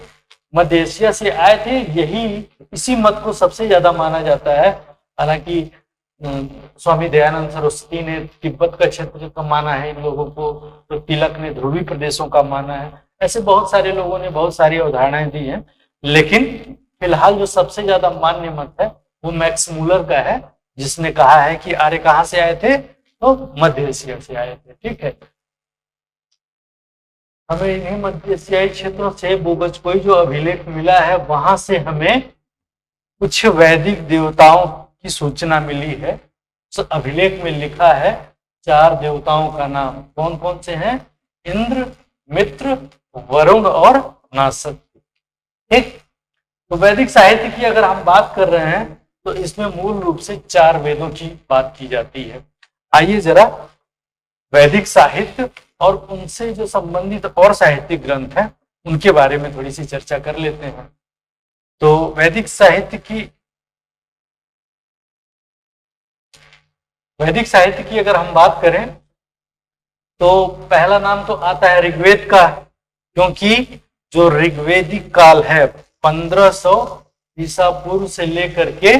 मध्य एशिया से आए थे, यही इसी मत को सबसे ज्यादा माना जाता है। हालांकि स्वामी दयानंद सरस्वती ने तिब्बत का क्षेत्र का माना है इन लोगों को, तो तिलक ने ध्रुवी प्रदेशों का माना है। ऐसे बहुत सारे लोगों ने बहुत सारी अवधारणाएं दी हैं, लेकिन फिलहाल जो सबसे ज्यादा मान्य मत है वो मैक्स मूलर का है, जिसने कहा है कि आर्य कहाँ से आए थे? तो मध्य एशिया से आए थे। ठीक है, हमें इन्हीं मध्य एशियाई क्षेत्रों से बोगजकोई जो अभिलेख मिला है वहां से हमें कुछ वैदिक देवताओं की सूचना मिली है। तो अभिलेख में लिखा है 4 देवताओं का नाम। कौन कौन से हैं? इंद्र, मित्र, वरुण और नासक। ठीक, तो वैदिक साहित्य की अगर हम बात कर रहे हैं तो इसमें मूल रूप से 4 वेदों की बात की जाती है। आइए जरा वैदिक साहित्य और उनसे जो संबंधित और साहित्यिक ग्रंथ हैं उनके बारे में थोड़ी सी चर्चा कर लेते हैं। तो वैदिक साहित्य की अगर हम बात करें तो पहला नाम तो आता है ऋग्वेद का, क्योंकि जो ऋग्वेदिक काल है 1500 ईसा पूर्व से लेकर के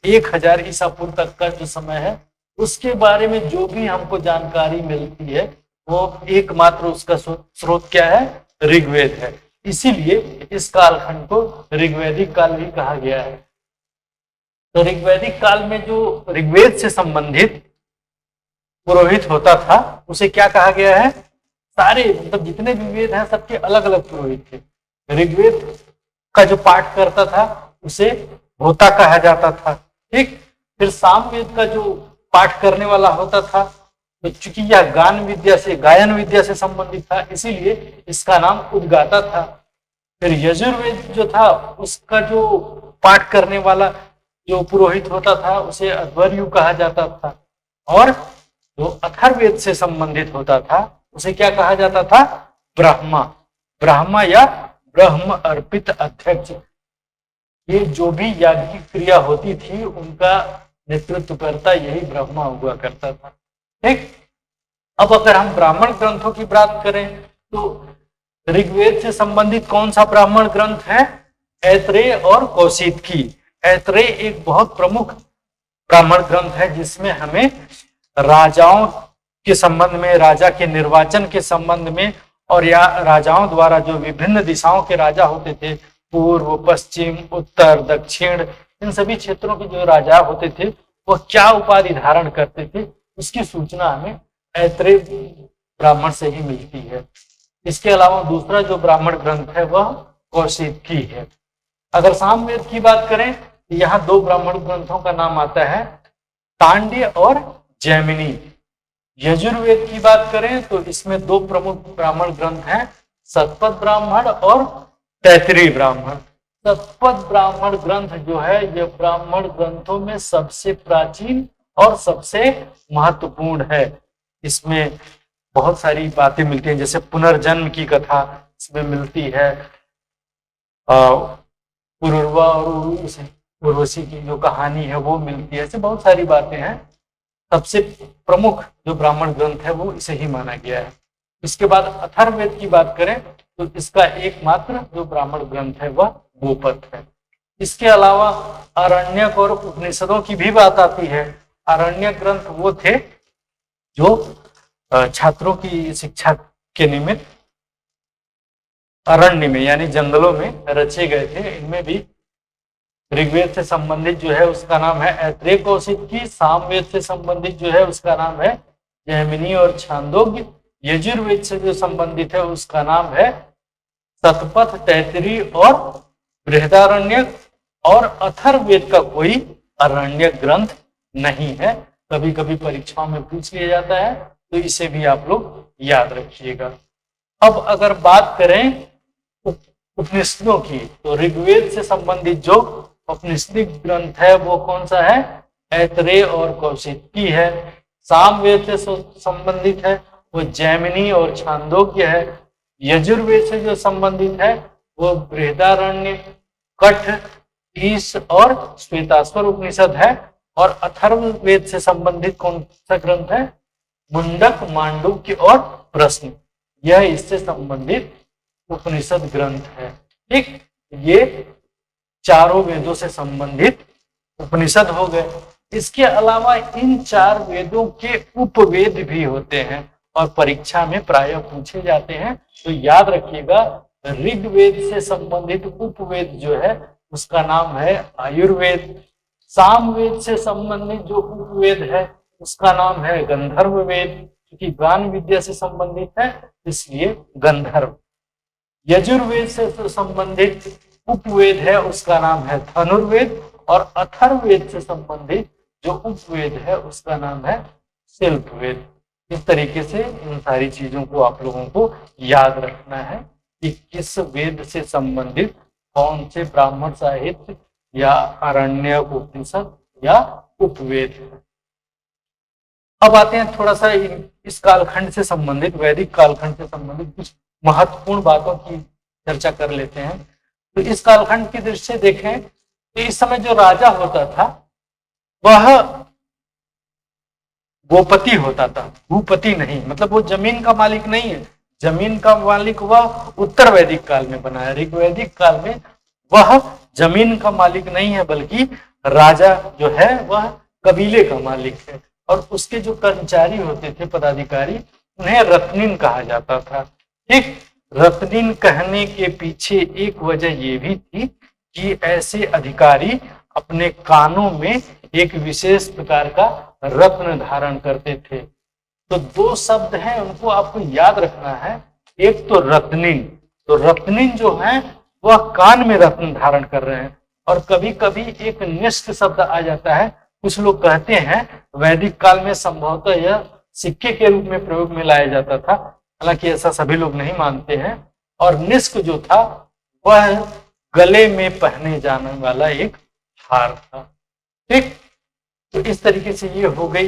1000 ईसा पूर्व तक का जो समय है, उसके बारे में जो भी हमको जानकारी मिलती है वो एकमात्र उसका स्रोत क्या है, ऋग्वेद है। इसीलिए इस कालखंड को ऋग्वैदिक काल भी कहा गया है। तो ऋग्वैदिक काल में जो ऋग्वेद से संबंधित पुरोहित होता था उसे क्या कहा गया है, सारे मतलब जितने भी वेद हैं सबके अलग अलग पुरोहित थे। ऋग्वेद का जो पाठ करता था उसे होता कहा जाता था, ठीक। फिर सामवेद का जो पाठ करने वाला होता था, तो चूंकि यह गायन विद्या से संबंधित था इसीलिए इसका नाम उद्गाता था। फिर यजुर्वेद जो था उसका जो पाठ करने वाला जो पुरोहित होता था उसे अध्वर्यु कहा जाता था। और जो अथर्ववेद से संबंधित होता था उसे क्या कहा जाता था, ब्राह्मा या ब्रह्म अर्पित अध्यक्ष। ये जो भी याज्ञिक क्रिया होती थी उनका नेतृत्व करता यही ब्रह्मा हुआ करता था, ठीक। अब अगर हम ब्राह्मण ग्रंथों की बात करें तो ऋग्वेद से संबंधित कौन सा ब्राह्मण ग्रंथ है, ऐत्रेय और कौशिकी। ऐत्रेय एक बहुत प्रमुख ब्राह्मण ग्रंथ है जिसमें हमें राजाओं के संबंध में, राजा के निर्वाचन के संबंध में, और या राजाओं द्वारा जो विभिन्न दिशाओं के राजा होते थे, पूर्व पश्चिम उत्तर दक्षिण, इन सभी क्षेत्रों के जो राजा होते थे वह क्या उपाधि धारण करते थे उसकी सूचना हमें ऐत्रेय ब्राह्मण से ही मिलती है। इसके अलावा दूसरा जो ब्राह्मण ग्रंथ है वह कौशिकी है। अगर सामवेद की बात करें तो यहाँ 2 ब्राह्मण ग्रंथों का नाम आता है, तांड्य और जैमिनी। यजुर्वेद की बात करें तो इसमें 2 प्रमुख ब्राह्मण ग्रंथ हैं, शतपथ ब्राह्मण और तैत्तिरीय ब्राह्मण। शतपथ ब्राह्मण ग्रंथ जो है यह ब्राह्मण ग्रंथों में सबसे प्राचीन और सबसे महत्वपूर्ण है। इसमें बहुत सारी बातें मिलती हैं, जैसे पुनर्जन्म की कथा इसमें मिलती है, पुरुरवा और उर्वशी की जो कहानी है वो मिलती है, ऐसे बहुत सारी बातें हैं। सबसे प्रमुख जो ब्राह्मण ग्रंथ है वो इसे ही माना गया है। इसके बाद अथर्ववेद की बात करें तो इसका एकमात्र जो ब्राह्मण ग्रंथ है वह गोपद है। इसके अलावा आरण्यक और उपनिषदों की भी बात आती है। आरण्यक ग्रंथ वो थे जो छात्रों की शिक्षा के निमित्त अरण्य में यानी जंगलों में रचे गए थे। इनमें भी ऋग्वेद से संबंधित जो है उसका नाम है ऐत्रेय कौशिकी, सामवेद से संबंधित जो है उसका नाम है जैमिनी और छांदोग्य, यजुर्वेद से जो संबंधित है उसका नाम है शतपथ, तैत्तिरीय और बृहदारण्यक, और अथर्ववेद का कोई अरण्यक ग्रंथ नहीं है। कभी कभी परीक्षाओं में पूछ लिया जाता है तो इसे भी आप लोग याद रखिएगा। अब अगर बात करें उपनिषदों की तो ऋग्वेद से संबंधित जो उपनिषदिक ग्रंथ है वो कौन सा है, ऐत्रेय और कौशिकी है। सामवेद से संबंधित है वो जैमिनी और छांदोग्य है। यजुर्वेद से जो संबंधित है वो बृहदारण्य, कठ, ईश और श्वेताश्वर उपनिषद है। और अथर्ववेद से संबंधित कौन सा ग्रंथ है, मुंडक, मांडुक्य और प्रश्न, यह इससे संबंधित उपनिषद ग्रंथ है, ठीक। ये चारों वेदों से संबंधित उपनिषद हो गए। इसके अलावा इन 4 वेदों के उपवेद भी होते हैं और परीक्षा में प्रायः पूछे जाते हैं, तो याद रखिएगा ऋग्वेद से संबंधित उपवेद जो है उसका नाम है आयुर्वेद। सामवेद से संबंधित जो उपवेद है उसका नाम है गंधर्व वेद, क्योंकि गान विद्या से संबंधित है इसलिए गंधर्व। यजुर्वेद से संबंधित उपवेद है उसका नाम है धनुर्वेद, और अथर्ववेद से संबंधित जो उपवेद है उसका नाम है शिल्पवेद। इस तरीके से इन सारी चीजों को आप लोगों को याद रखना है कि किस वेद से संबंधित कौन से ब्राह्मण साहित्य या आरण्यक उपनिषद या उपवेद है। अब आते हैं थोड़ा सा इस कालखंड से संबंधित, वैदिक कालखंड से संबंधित कुछ महत्वपूर्ण बातों की चर्चा कर लेते हैं। तो इस कालखंड की दृष्टि से देखें तो इस समय जो राजा होता था वह गोपति होता था, भूपति नहीं, मतलब वो जमीन का मालिक नहीं है। जमीन का मालिक वह उत्तर वैदिक काल में बना है। ऋग्वैदिक काल में वह जमीन का मालिक नहीं है, बल्कि राजा जो है वह कबीले का मालिक है। और उसके जो कर्मचारी होते थे, पदाधिकारी, उन्हें रत्निन कहा जाता था। ठीक, रत्निन कहने के पीछे एक वजह ये भी थी कि ऐसे अधिकारी अपने कानों में एक विशेष प्रकार का रत्न धारण करते थे। तो दो शब्द हैं, उनको आपको याद रखना है। एक तो रत्निन, तो रत्निन जो है वह कान में रत्न धारण कर रहे हैं। और कभी कभी एक निष्ठ शब्द आ जाता है। कुछ लोग कहते हैं वैदिक काल में संभवतः यह सिक्के के रूप में प्रयोग में लाया जाता था, हालांकि ऐसा सभी लोग नहीं मानते हैं। और निष्क जो था वह गले में पहने जाने वाला एक हार था। ठीक, तो इस तरीके से ये हो गई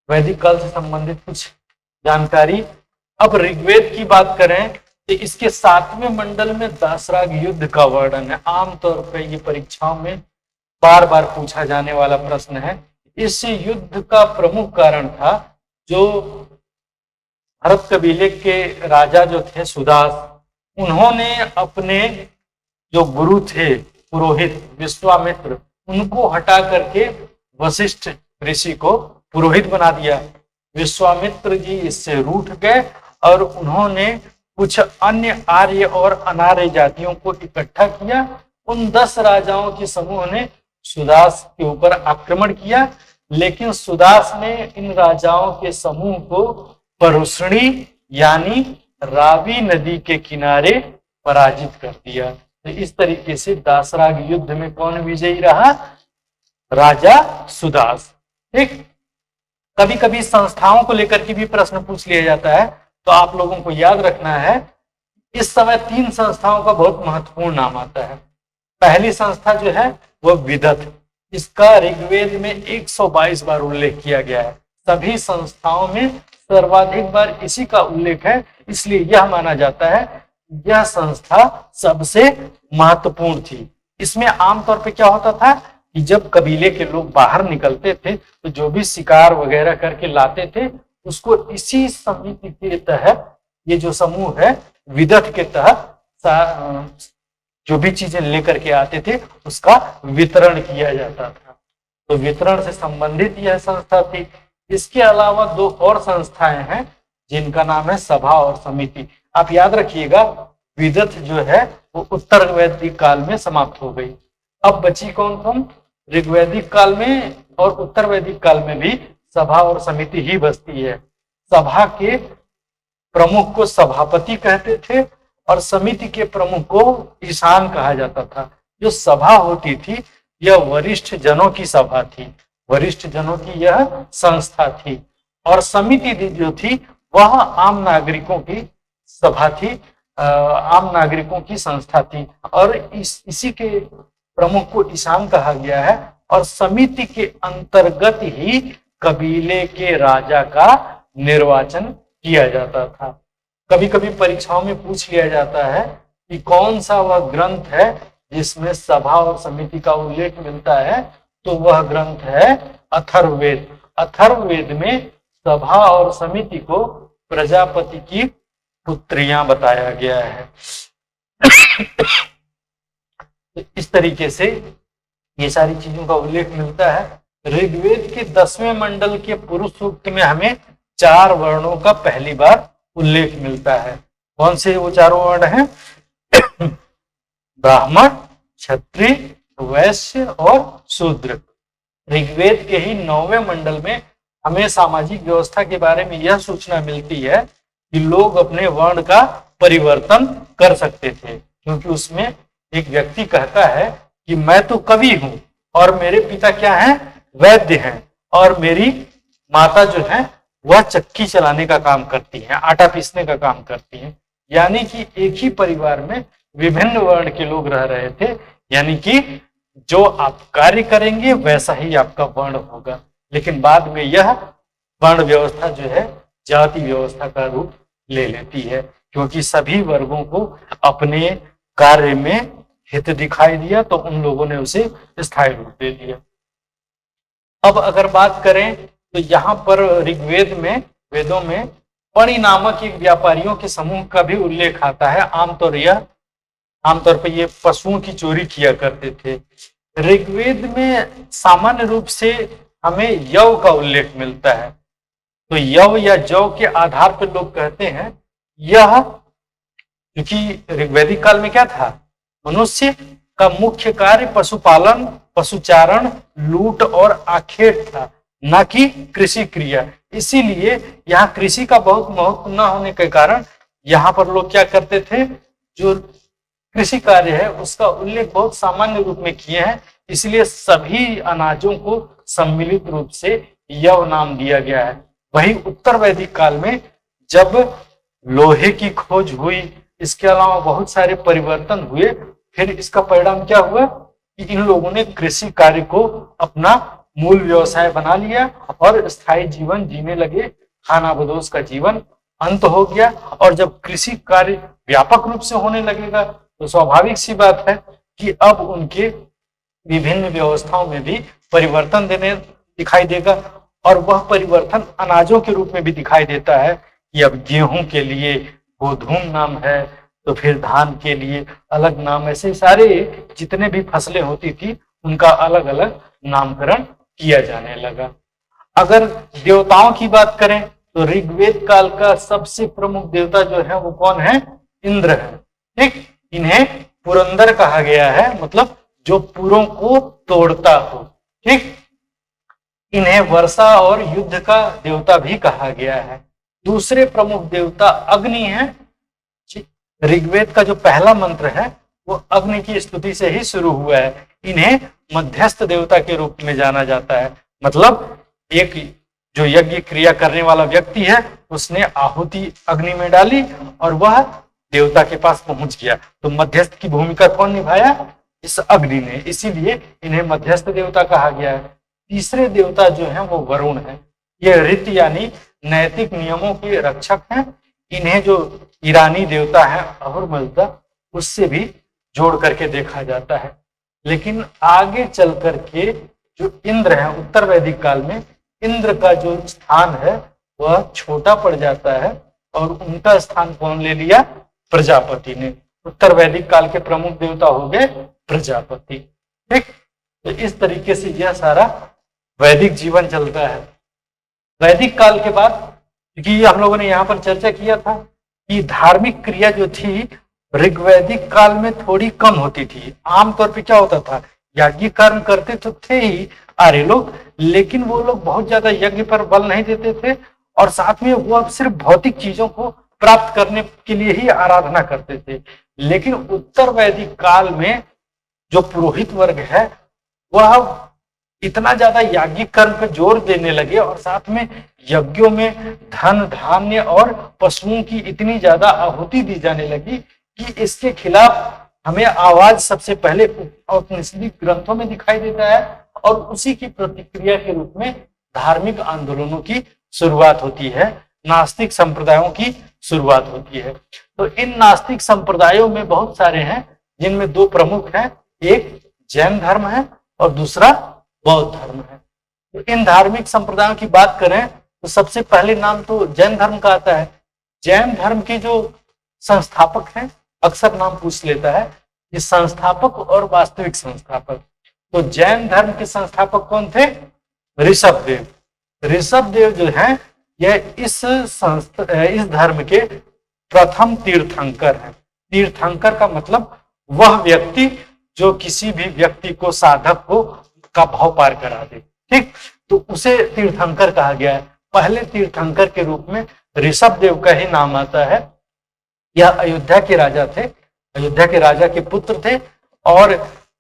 वैदिक काल से संबंधित कुछ जानकारी। अब ऋग्वेद की बात करें तो इसके 7वें मंडल में दासराग युद्ध का वर्णन है। आमतौर पर ये परीक्षाओं में बार बार पूछा जाने वाला प्रश्न है। इस युद्ध का प्रमुख कारण था जो भरत कबीले के राजा जो थे सुदास, उन्होंने अपने जो गुरु थे पुरोहित विश्वामित्र, उनको हटा करके वशिष्ठ ऋषि को पुरोहित बना दिया। विश्वामित्र जी इससे रूठ गए और उन्होंने कुछ अन्य आर्य और अनार्य जातियों को इकट्ठा किया। उन 10 राजाओं के समूह ने सुदास के ऊपर आक्रमण किया, लेकिन सुदास ने इन राजाओं के समूह को परुष्णी यानी रावी नदी के किनारे पराजित कर दिया। तो इस तरीके से दासराग युद्ध में कौन विजयी रहा? राजा सुदास। ठीक, कभी कभी संस्थाओं को लेकर के भी प्रश्न पूछ लिया जाता है, तो आप लोगों को याद रखना है इस समय 3 संस्थाओं का बहुत महत्वपूर्ण नाम आता है। पहली संस्था जो है वह विदत, इसका ऋग्वेद में 122 बार उल्लेख किया गया है। सभी संस्थाओं में सर्वाधिक बार इसी का उल्लेख है, इसलिए यह माना जाता है यह संस्था सबसे महत्वपूर्ण थी। इसमें आमतौर पे क्या होता था कि जब कबीले के लोग बाहर निकलते थे तो जो भी शिकार वगैरह करके लाते थे उसको इसी समिति के तहत, ये जो समूह है विदत के तहत जो भी चीजें लेकर के आते थे उसका वितरण किया जाता था। तो वितरण से संबंधित यह संस्था थी। इसके अलावा 2 और संस्थाएं हैं जिनका नाम है सभा और समिति। आप याद रखिएगा विदत जो है वो उत्तर वैदिक काल में समाप्त हो गई। अब बची कौन कौन? ऋग्वैदिक काल में और उत्तर वैदिक काल में भी सभा और समिति ही बसती है। सभा के प्रमुख को सभापति कहते थे और समिति के प्रमुख को ईशान कहा जाता था। जो सभा होती थी यह वरिष्ठ जनों की सभा थी, वरिष्ठ जनों की यह संस्था थी। और समिति जो थी वह आम नागरिकों की सभा थी, आम नागरिकों की संस्था थी। और इसी के प्रमुख को ईशान कहा गया है। और समिति के अंतर्गत ही कबीले के राजा का निर्वाचन किया जाता था। कभी कभी परीक्षाओं में पूछ लिया जाता है कि कौन सा वह ग्रंथ है जिसमें सभा और समिति का उल्लेख मिलता है, तो वह ग्रंथ है अथर्ववेद। अथर्ववेद में सभा और समिति को प्रजापति की पुत्रियां बताया गया है। इस तरीके से ये सारी चीजों का उल्लेख मिलता है। ऋग्वेद के 10वें मंडल के पुरुष सूक्त में हमें 4 वर्णों का पहली बार उल्लेख मिलता है। कौन से वो 4 वर्ण हैं? ब्राह्मण, क्षत्रिय, वैश्य और शूद्र। ऋग्वेद के ही 9वें मंडल में हमें सामाजिक व्यवस्था के बारे में यह सूचना मिलती है कि लोग अपने वर्ण का परिवर्तन कर सकते थे, क्योंकि उसमें एक व्यक्ति कहता है कि मैं तो कवि हूं और मेरे पिता क्या हैं? वैद्य हैं, और मेरी माता जो है वह चक्की चलाने का काम करती है, आटा पीसने का काम करती है। यानी कि एक ही परिवार में विभिन्न वर्ण के लोग रह रहे थे। यानी कि जो आप कार्य करेंगे वैसा ही आपका वर्ण होगा। लेकिन बाद में यह वर्ण व्यवस्था जो है जाति व्यवस्था का रूप ले लेती है, क्योंकि सभी वर्गों को अपने कार्य में हित दिखाई दिया तो उन लोगों ने उसे स्थायी रूप दे दिया। अब अगर बात करें तो यहाँ पर ऋग्वेद में, वेदों में पणि नामक एक व्यापारियों के समूह का भी उल्लेख आता है। आमतौर पर ये पशुओं की चोरी किया करते थे। ऋग्वेद में सामान्य रूप से हमें यव का उल्लेख मिलता है, तो यव या जव के आधार पर लोग कहते हैं यह, क्योंकि ऋग्वैदिक काल में क्या था, मनुष्य का मुख्य कार्य पशुपालन, पशुचारण, लूट और आखेट था, न कि कृषि क्रिया। इसीलिए यहाँ कृषि का बहुत महत्व न होने के कारण यहाँ पर लोग क्या करते थे, जो कृषि कार्य है उसका उल्लेख बहुत सामान्य रूप में किए हैं। इसलिए सभी अनाजों को सम्मिलित रूप से यव नाम दिया गया है। वही उत्तर वैदिक काल में जब लोहे की खोज हुई, इसके अलावा बहुत सारे परिवर्तन हुए, फिर इसका परिणाम क्या हुआ कि इन लोगों ने कृषि कार्य को अपना मूल व्यवसाय बना लिया और स्थायी जीवन जीने लगे। खानाबदोश का जीवन अंत हो गया। और जब कृषि कार्य व्यापक रूप से होने लगेगा तो स्वाभाविक सी बात है कि अब उनके विभिन्न व्यवस्थाओं में भी परिवर्तन दिखाई देगा। और वह परिवर्तन अनाजों के रूप में भी दिखाई देता है कि अब गेहूं के लिए गोधूम नाम है, तो फिर धान के लिए अलग नाम, ऐसे सारे जितने भी फसलें होती थी उनका अलग अलग नामकरण किया जाने लगा। अगर देवताओं की बात करें तो ऋग्वेद काल का सबसे प्रमुख देवता जो है वो कौन है, इंद्र है। ठीक, इन्हें पुरंदर कहा गया है, मतलब जो पुरों को तोड़ता हो। ठीक, इन्हें वर्षा और युद्ध का देवता भी कहा गया है। दूसरे प्रमुख देवता अग्नि है। ऋग्वेद का जो पहला मंत्र है वो अग्नि की स्तुति से ही शुरू हुआ है। इन्हें मध्यस्थ देवता के रूप में जाना जाता है, मतलब एक जो यज्ञ क्रिया करने वाला व्यक्ति है उसने आहुति अग्नि में डाली और वह देवता के पास पहुंच गया, तो मध्यस्थ की भूमिका कौन निभाया, इस अग्नि ने, इसीलिए इन्हें मध्यस्थ देवता कहा गया है। तीसरे देवता जो है वो वरुण है। ये रीति यानी नैतिक नियमों के रक्षक हैं। इन्हें जो ईरानी देवता है अहुरमज़दा, उससे भी जोड़ करके देखा जाता है। लेकिन आगे चल करके जो इंद्र है, उत्तर वैदिक काल में इंद्र का जो स्थान है वह छोटा पड़ जाता है और उनका स्थान कौन ले लिया, प्रजापति ने। उत्तर वैदिक काल के प्रमुख देवता हो गए प्रजापति। ठीक, तो इस तरीके से यह सारा वैदिक जीवन चलता है। वैदिक काल के बाद, क्योंकि हम लोगों ने यहाँ पर चर्चा किया था कि धार्मिक क्रिया जो थी ऋग्वैदिक काल में थोड़ी कम होती थी। आमतौर पे क्या होता था, यज्ञ कर्म करते तो थे ही आर्य लोग, लेकिन वो लोग बहुत ज्यादा यज्ञ पर बल नहीं देते थे और साथ में वो सिर्फ भौतिक चीजों को प्राप्त करने के लिए ही आराधना करते थे। लेकिन उत्तर वैदिक काल में जो पुरोहित वर्ग है वह इतना ज्यादा याज्ञिक कर्म पर जोर देने लगे और साथ में यज्ञों में धन, धान्य और पशुओं की इतनी ज्यादा आहुति दी जाने लगी कि इसके खिलाफ हमें आवाज सबसे पहले उपनिषदीय ग्रंथों में दिखाई देता है और उसी की प्रतिक्रिया के रूप में धार्मिक आंदोलनों की शुरुआत होती है, नास्तिक संप्रदायों की शुरुआत होती है। तो इन नास्तिक संप्रदायों में बहुत सारे हैं, जिनमें दो प्रमुख हैं, एक जैन धर्म है और दूसरा बौद्ध धर्म है। तो इन धार्मिक संप्रदायों की बात करें तो सबसे पहले नाम तो जैन धर्म का आता है। जैन धर्म के जो संस्थापक हैं, अक्सर नाम पूछ लेता है कि संस्थापक और वास्तविक संस्थापक। तो जैन धर्म के संस्थापक कौन थे, ऋषभदेव। ऋषभदेव जो है यह इस धर्म के प्रथम तीर्थंकर हैं। तीर्थंकर का मतलब वह व्यक्ति जो किसी भी व्यक्ति को, साधक को का भाव पार करा दे। ठीक, तो उसे तीर्थंकर कहा गया है। पहले तीर्थंकर के रूप में ऋषभदेव का ही नाम आता है। यह अयोध्या के राजा थे, अयोध्या के राजा के पुत्र थे और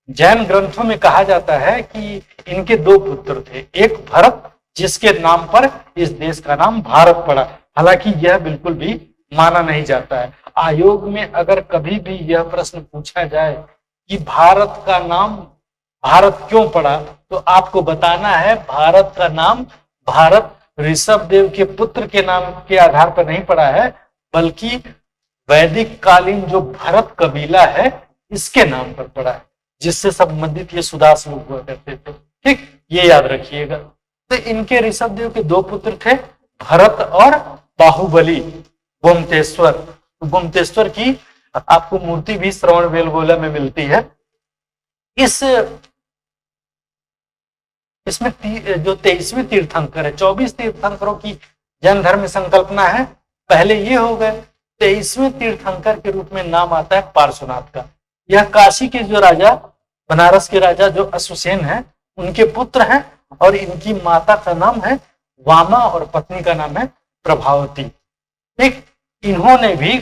जैन ग्रंथों में कहा जाता है कि इनके दो पुत्र थे, एक भरत जिसके नाम पर इस देश का नाम भारत पड़ा। हालांकि यह बिल्कुल भी माना नहीं जाता है। आयोग में अगर कभी भी यह प्रश्न पूछा जाए कि भारत का नाम भारत क्यों पड़ा, तो आपको बताना है भारत का नाम भारत ऋषभ देव के पुत्र के नाम के आधार पर नहीं पड़ा है, बल्कि वैदिक कालीन जो भरत कबीला है इसके नाम पर पड़ा है, जिससे संबंधित ये सुदास लोग हुआ करते थे। ठीक, ये याद रखिएगा। तो इनके ऋषभ देव के दो पुत्र थे, भरत और बाहुबली। गोमतेश्वर, गोमतेश्वर की आपको मूर्ति भी श्रवण बेलगोला में मिलती है। इसमें जो 23वें तीर्थंकर है, 24 तीर्थंकरों की जैन धर्म में संकल्पना है, पहले ये हो गए। 23वें तीर्थंकर के रूप में नाम आता है पार्श्वनाथ का। यह काशी के जो राजा, बनारस के राजा जो अश्वसेन है, उनके पुत्र हैं, और इनकी माता का नाम है वामा और पत्नी का नाम है प्रभावती। ठीक, इन्होंने भी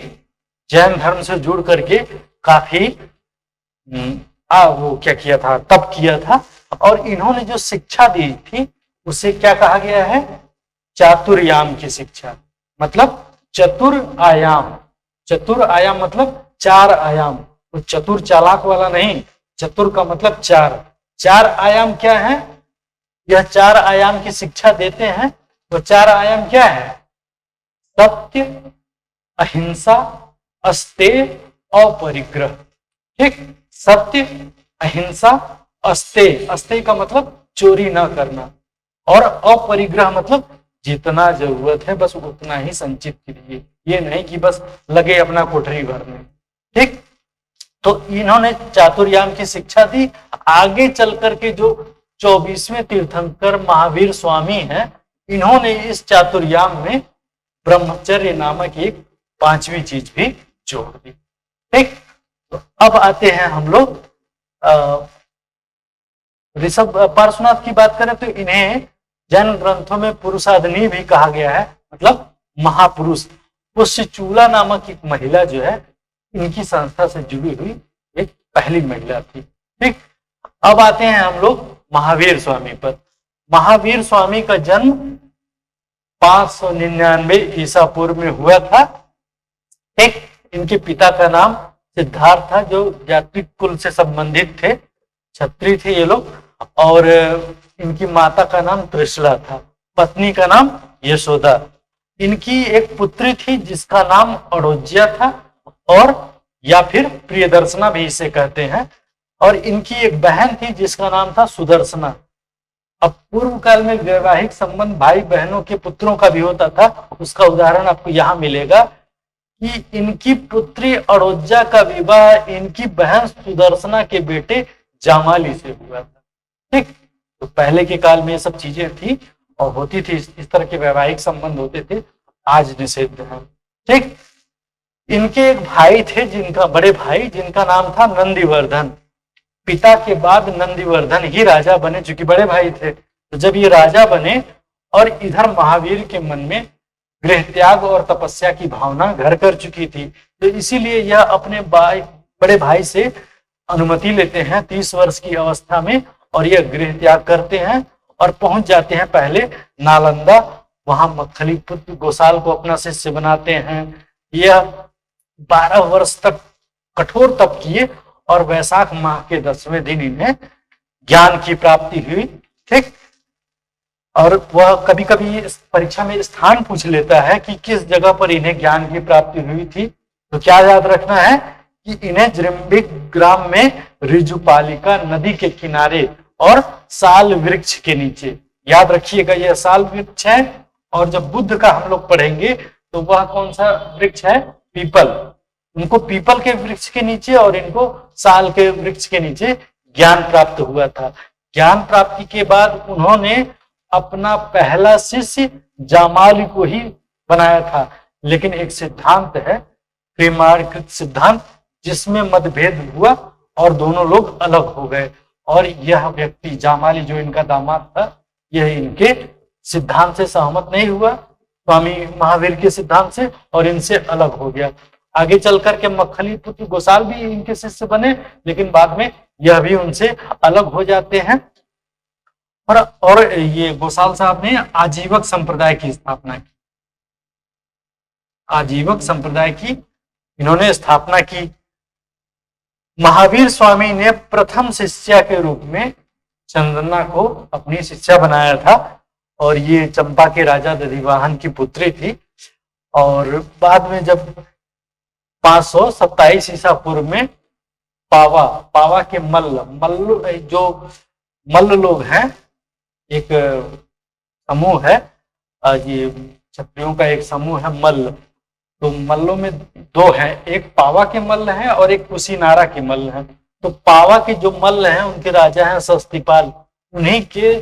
जैन धर्म से जुड़ करके काफी वो क्या किया था, तप किया था, और इन्होंने जो शिक्षा दी थी उसे क्या कहा गया है, चातुर्याम की शिक्षा। मतलब चतुर आयाम, चतुर आयाम मतलब 4 आयाम, वो चतुर चालाक वाला नहीं, चतुर का मतलब 4। 4 आयाम क्या है, यह 4 आयाम की शिक्षा देते हैं। वो 4 आयाम क्या है, सत्य, अहिंसा, अस्तेय, अपरिग्रह। ठीक, सत्य, अहिंसा, अस्तेय, अस्तेय का मतलब चोरी ना करना, और अपरिग्रह मतलब जितना जरूरत है बस उतना ही संचित कीजिए, ये नहीं कि बस लगे अपना कोठरी भरने। ठीक, तो इन्होंने चातुर्याम की शिक्षा दी। आगे चल करके जो 24वें तीर्थंकर महावीर स्वामी हैं, इन्होंने इस चातुर्याम में ब्रह्मचर्य नामक एक 5वीं चीज भी जोड़ दी। ठीक, तो अब आते हैं हम लोग ऋषभ पार्श्वनाथ की बात करें तो इन्हें जैन ग्रंथों में पुरुषादनी भी कहा गया है, मतलब महापुरुष। पुष्यचूला नामक एक महिला जो है, इनकी संस्था से जुड़ी हुई एक पहली महिला थी। ठीक, अब आते हैं हम लोग महावीर स्वामी पर। महावीर स्वामी का जन्म 599 ईसा पूर्व में हुआ था। एक, इनके पिता का नाम सिद्धार्थ था, जो यात्रिक कुल से संबंधित थे, क्षत्रिय थे ये लोग, और इनकी माता का नाम त्रिशला था, पत्नी का नाम यशोदा। इनकी एक पुत्री थी जिसका नाम अड़ोज्या था, और या फिर प्रियदर्शना भी इसे कहते हैं, और इनकी एक बहन थी जिसका नाम था सुदर्शना। अब पूर्व काल में वैवाहिक संबंध भाई बहनों के पुत्रों का भी होता था, उसका उदाहरण आपको यहाँ मिलेगा कि इनकी पुत्री अड़ोज्या का विवाह इनकी बहन सुदर्शना के बेटे जामाली से हुआ था। ठीक, तो पहले के काल में ये सब चीजें थी और होती थी, इस तरह के वैवाहिक संबंध होते थे, आज निषिद्ध है। ठीक, इनके एक भाई थे, जिनका बड़े भाई, जिनका नाम था नंदिवर्धन। पिता के बाद नंदिवर्धन ही राजा बने, चूंकि बड़े भाई थे। तो जब ये राजा बने और इधर महावीर के मन में गृह त्याग और तपस्या की भावना घर कर चुकी थी, तो इसीलिए यह अपने बड़े भाई से अनुमति लेते हैं 30 वर्ष की अवस्था में, और यह गृह त्याग करते हैं और पहुंच जाते हैं पहले नालंदा। वहां मक्खली पुत्र गोसाल को अपना शिष्य बनाते हैं। यह 12 वर्ष तक कठोर तप किए, और वैशाख माह के 10वें दिन इन्हें ज्ञान की प्राप्ति हुई। ठीक, और वह कभी कभी परीक्षा में स्थान पूछ लेता है कि किस जगह पर इन्हें ज्ञान की प्राप्ति हुई थी। तो क्या याद रखना है कि इन्हें जृंबिक ग्राम में ऋजुपालिका नदी के किनारे और साल वृक्ष के नीचे, याद रखिएगा यह साल वृक्ष है। और जब बुद्ध का हम लोग पढ़ेंगे तो वह कौन सा वृक्ष है, पीपल। उनको पीपल के वृक्ष के नीचे और इनको साल के वृक्ष के नीचे ज्ञान प्राप्त हुआ था। ज्ञान प्राप्ति के बाद उन्होंने अपना पहला शिष्य जामाली को ही बनाया था, लेकिन एक सिद्धांत है त्रिमार्ग सिद्धांत, जिसमें मतभेद हुआ और दोनों लोग अलग हो गए, और यह व्यक्ति जामाली जो इनका दामाद था, यह इनके सिद्धांत से सहमत नहीं हुआ, स्वामी महावीर के सिद्धांत से, और इनसे अलग हो गया। आगे चल करके मक्खली पुत्र गोसाल भी इनके शिष्य बने, लेकिन बाद में यह भी उनसे अलग हो जाते हैं। और ये गोसाल साहब ने आजीवक संप्रदाय की स्थापना की। आजीवक संप्रदाय की इन्होंने स्थापना की। महावीर स्वामी ने प्रथम शिष्या के रूप में चंदना को अपनी शिष्या बनाया था और ये चंपा के राजा दधिवाहन की पुत्री थी। और बाद में जब 527 ईसा पूर्व में पावा के जो मल्ल लोग हैं, एक समूह है, ये क्षत्रियों का एक समूह है मल्ल। तो मल्लों में दो हैं, एक पावा के मल्ल हैं और एक कुशीनारा के मल्ल हैं। तो पावा के जो मल्ल हैं उनके राजा हैं स्वस्तिपाल। उन्हीं के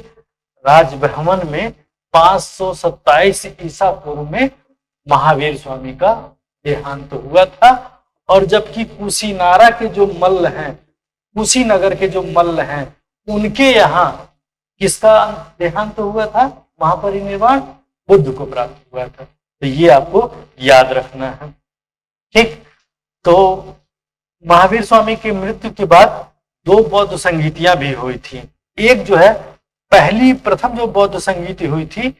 राजभवन में 527 ईसा पूर्व में महावीर स्वामी का देहांत हुआ था। और जबकि कुशीनारा के जो मल्ल हैं, कुशीनगर के जो मल्ल हैं, उनके यहाँ किसका देहांत हुआ था, महापरिनिर्वाण बुद्ध को प्राप्त हुआ था। तो ये आपको याद रखना है। ठीक, तो महावीर स्वामी की मृत्यु के बाद 2 बौद्ध संगीतियां भी हुई थी। एक जो है प्रथम जो बौद्ध संगीति हुई थी,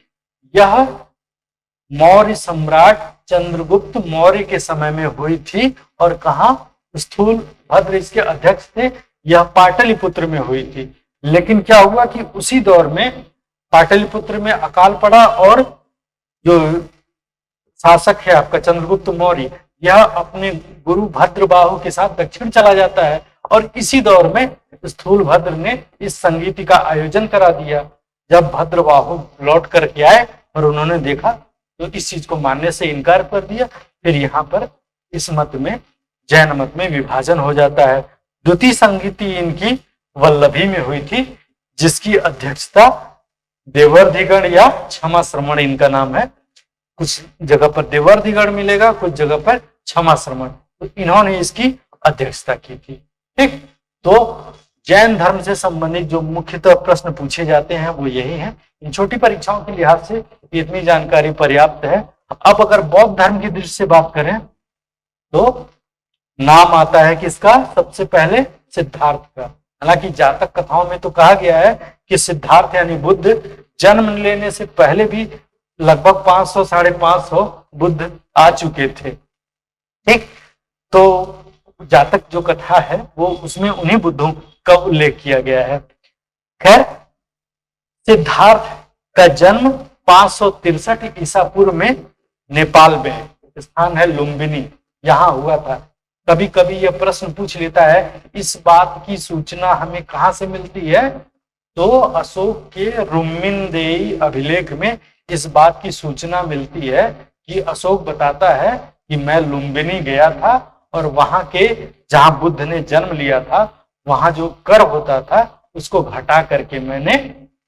यह मौर्य सम्राट चंद्रगुप्त मौर्य के समय में हुई थी। और कहा, स्थूल भद्र इसके अध्यक्ष थे। यह पाटलिपुत्र में हुई थी। लेकिन क्या हुआ कि उसी दौर में पाटलिपुत्र में अकाल पड़ा और जो शासक है आपका चंद्रगुप्त मौर्य, यह अपने गुरु भद्रबाहु के साथ दक्षिण चला जाता है। और इसी दौर में स्थूल भद्र ने इस संगीति का आयोजन करा दिया। जब भद्रबाहु लौट करके आए और उन्होंने देखा तो इस चीज को मानने से इनकार कर दिया। फिर यहाँ पर इस मत में, जैन मत में विभाजन हो जाता है। द्वितीय संगीति इनकी वल्लभी में हुई थी, जिसकी अध्यक्षता देवर्धिगण या क्षमा श्रमण इनका नाम है। कुछ जगह पर देवर्धिगण मिलेगा, कुछ जगह पर क्षमा श्रमण। तो इन्होंने इसकी अध्यक्षता की थी। ठीक, तो जैन धर्म से संबंधित जो मुख्यतः प्रश्न पूछे जाते हैं वो यही है। इन छोटी परीक्षाओं के लिहाज से इतनी जानकारी पर्याप्त है। अब अगर बौद्ध धर्म की दृष्टि से बात करें तो नाम आता है किसका, सबसे पहले सिद्धार्थ का। हालांकि जातक कथाओं में तो कहा गया है कि सिद्धार्थ यानी बुद्ध जन्म लेने से पहले भी लगभग 500 साढ़े 500 बुद्ध आ चुके थे। ठीक, तो जातक जो कथा है वो उसमें उन्हीं बुद्धों का उल्लेख किया गया है। खैर, सिद्धार्थ का जन्म 563 ईसा पूर्व में नेपाल में, स्थान है लुम्बिनी, यहां हुआ था। कभी कभी यह प्रश्न पूछ लेता है इस बात की सूचना हमें कहां से मिलती है, तो अशोक के रुम्मिनदेई अभिलेख में इस बात की सूचना मिलती है कि अशोक बताता है कि मैं लुम्बिनी गया था और वहां के जहां बुद्ध ने जन्म लिया था वहां जो कर होता था उसको घटा करके मैंने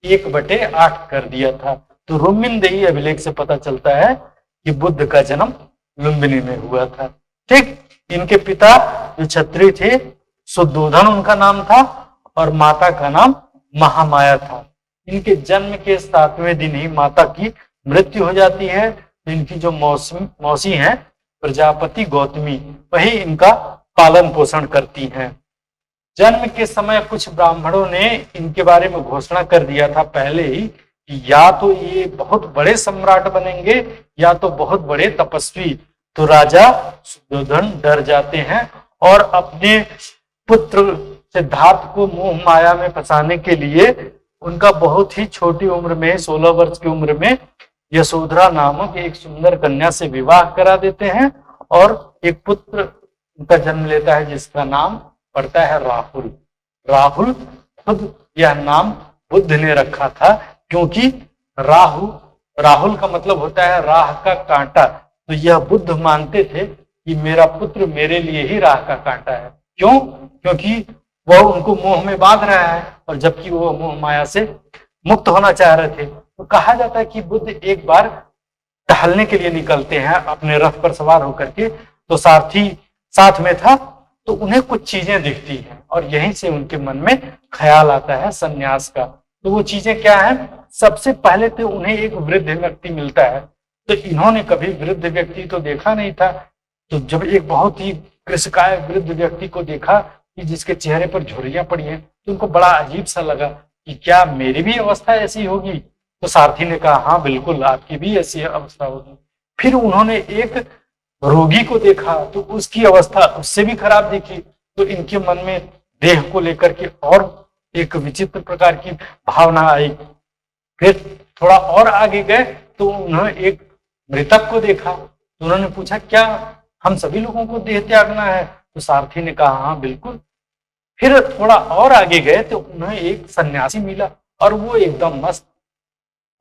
1/8 कर दिया था। तो रुम्मिनदेई अभिलेख से पता चलता है कि बुद्ध का जन्म लुम्बिनी में हुआ था। ठीक, इनके पिता जो क्षत्रिय थे, सुद्धोधन उनका नाम था और माता का नाम महामाया था। इनके जन्म के 7वें दिन ही माता की मृत्यु हो जाती है। इनकी जो मौसी हैं प्रजापति गौतमी, वही इनका पालन पोषण करती हैं। जन्म के समय कुछ ब्राह्मणों ने इनके बारे में घोषणा कर दिया था पहले ही कि या तो ये बहुत बड़े सम्राट बनेंगे या तो बहुत बड़े तपस्वी। तो राजा सुद्धोधन डर जाते हैं और अपने पुत्र सिद्धार्थ को मोह माया में फंसाने के लिए उनका बहुत ही छोटी उम्र में, 16 वर्ष की उम्र में, यशोधरा नामक एक सुंदर कन्या से विवाह करा देते हैं और एक पुत्र उनका जन्म लेता है जिसका नाम पड़ता है राहुल। राहुल खुद यह नाम बुद्ध ने रखा था, क्योंकि राहुल का मतलब होता है राह का कांटा। तो यह बुद्ध मानते थे कि मेरा पुत्र मेरे लिए ही राह का कांटा है। क्यों? क्योंकि वह उनको मोह में बांध रहा है और जबकि वो मोह माया से मुक्त होना चाह रहे थे। तो कहा जाता है कि बुद्ध एक बार टहलने के लिए निकलते हैं अपने रथ पर सवार होकर के, तो सारथी साथ में था, तो उन्हें कुछ चीजें दिखती हैं और यहीं से उनके मन में ख्याल आता है सन्यास का। तो वो चीजें क्या है? सबसे पहले तो उन्हें एक वृद्ध व्यक्ति मिलता है। तो इन्होंने कभी वृद्ध व्यक्ति तो देखा नहीं था। तो जब एक बहुत ही कृशकाय वृद्ध व्यक्ति को देखा कि जिसके चेहरे पर झुर्रियां पड़ी हैं, तो उनको बड़ा अजीब सा लगा कि क्या मेरी भी अवस्था ऐसी होगी? तो सारथी ने कहा हाँ बिल्कुल आपकी भी ऐसी अवस्था होगी। फिर उन्होंने एक रोगी को देखा तो उसकी अवस्था उससे भी खराब दिखी। तो इनके मन में देह को लेकर के और एक विचित्र प्रकार की भावना आई। फिर थोड़ा और आगे गए तो उन्होंने एक मृतक को देखा, तो उन्होंने पूछा क्या हम सभी लोगों को देह त्यागना है? तो सारथी ने कहा हाँ बिल्कुल। फिर थोड़ा और आगे गए तो उन्हें एक सन्यासी मिला और वो एकदम मस्त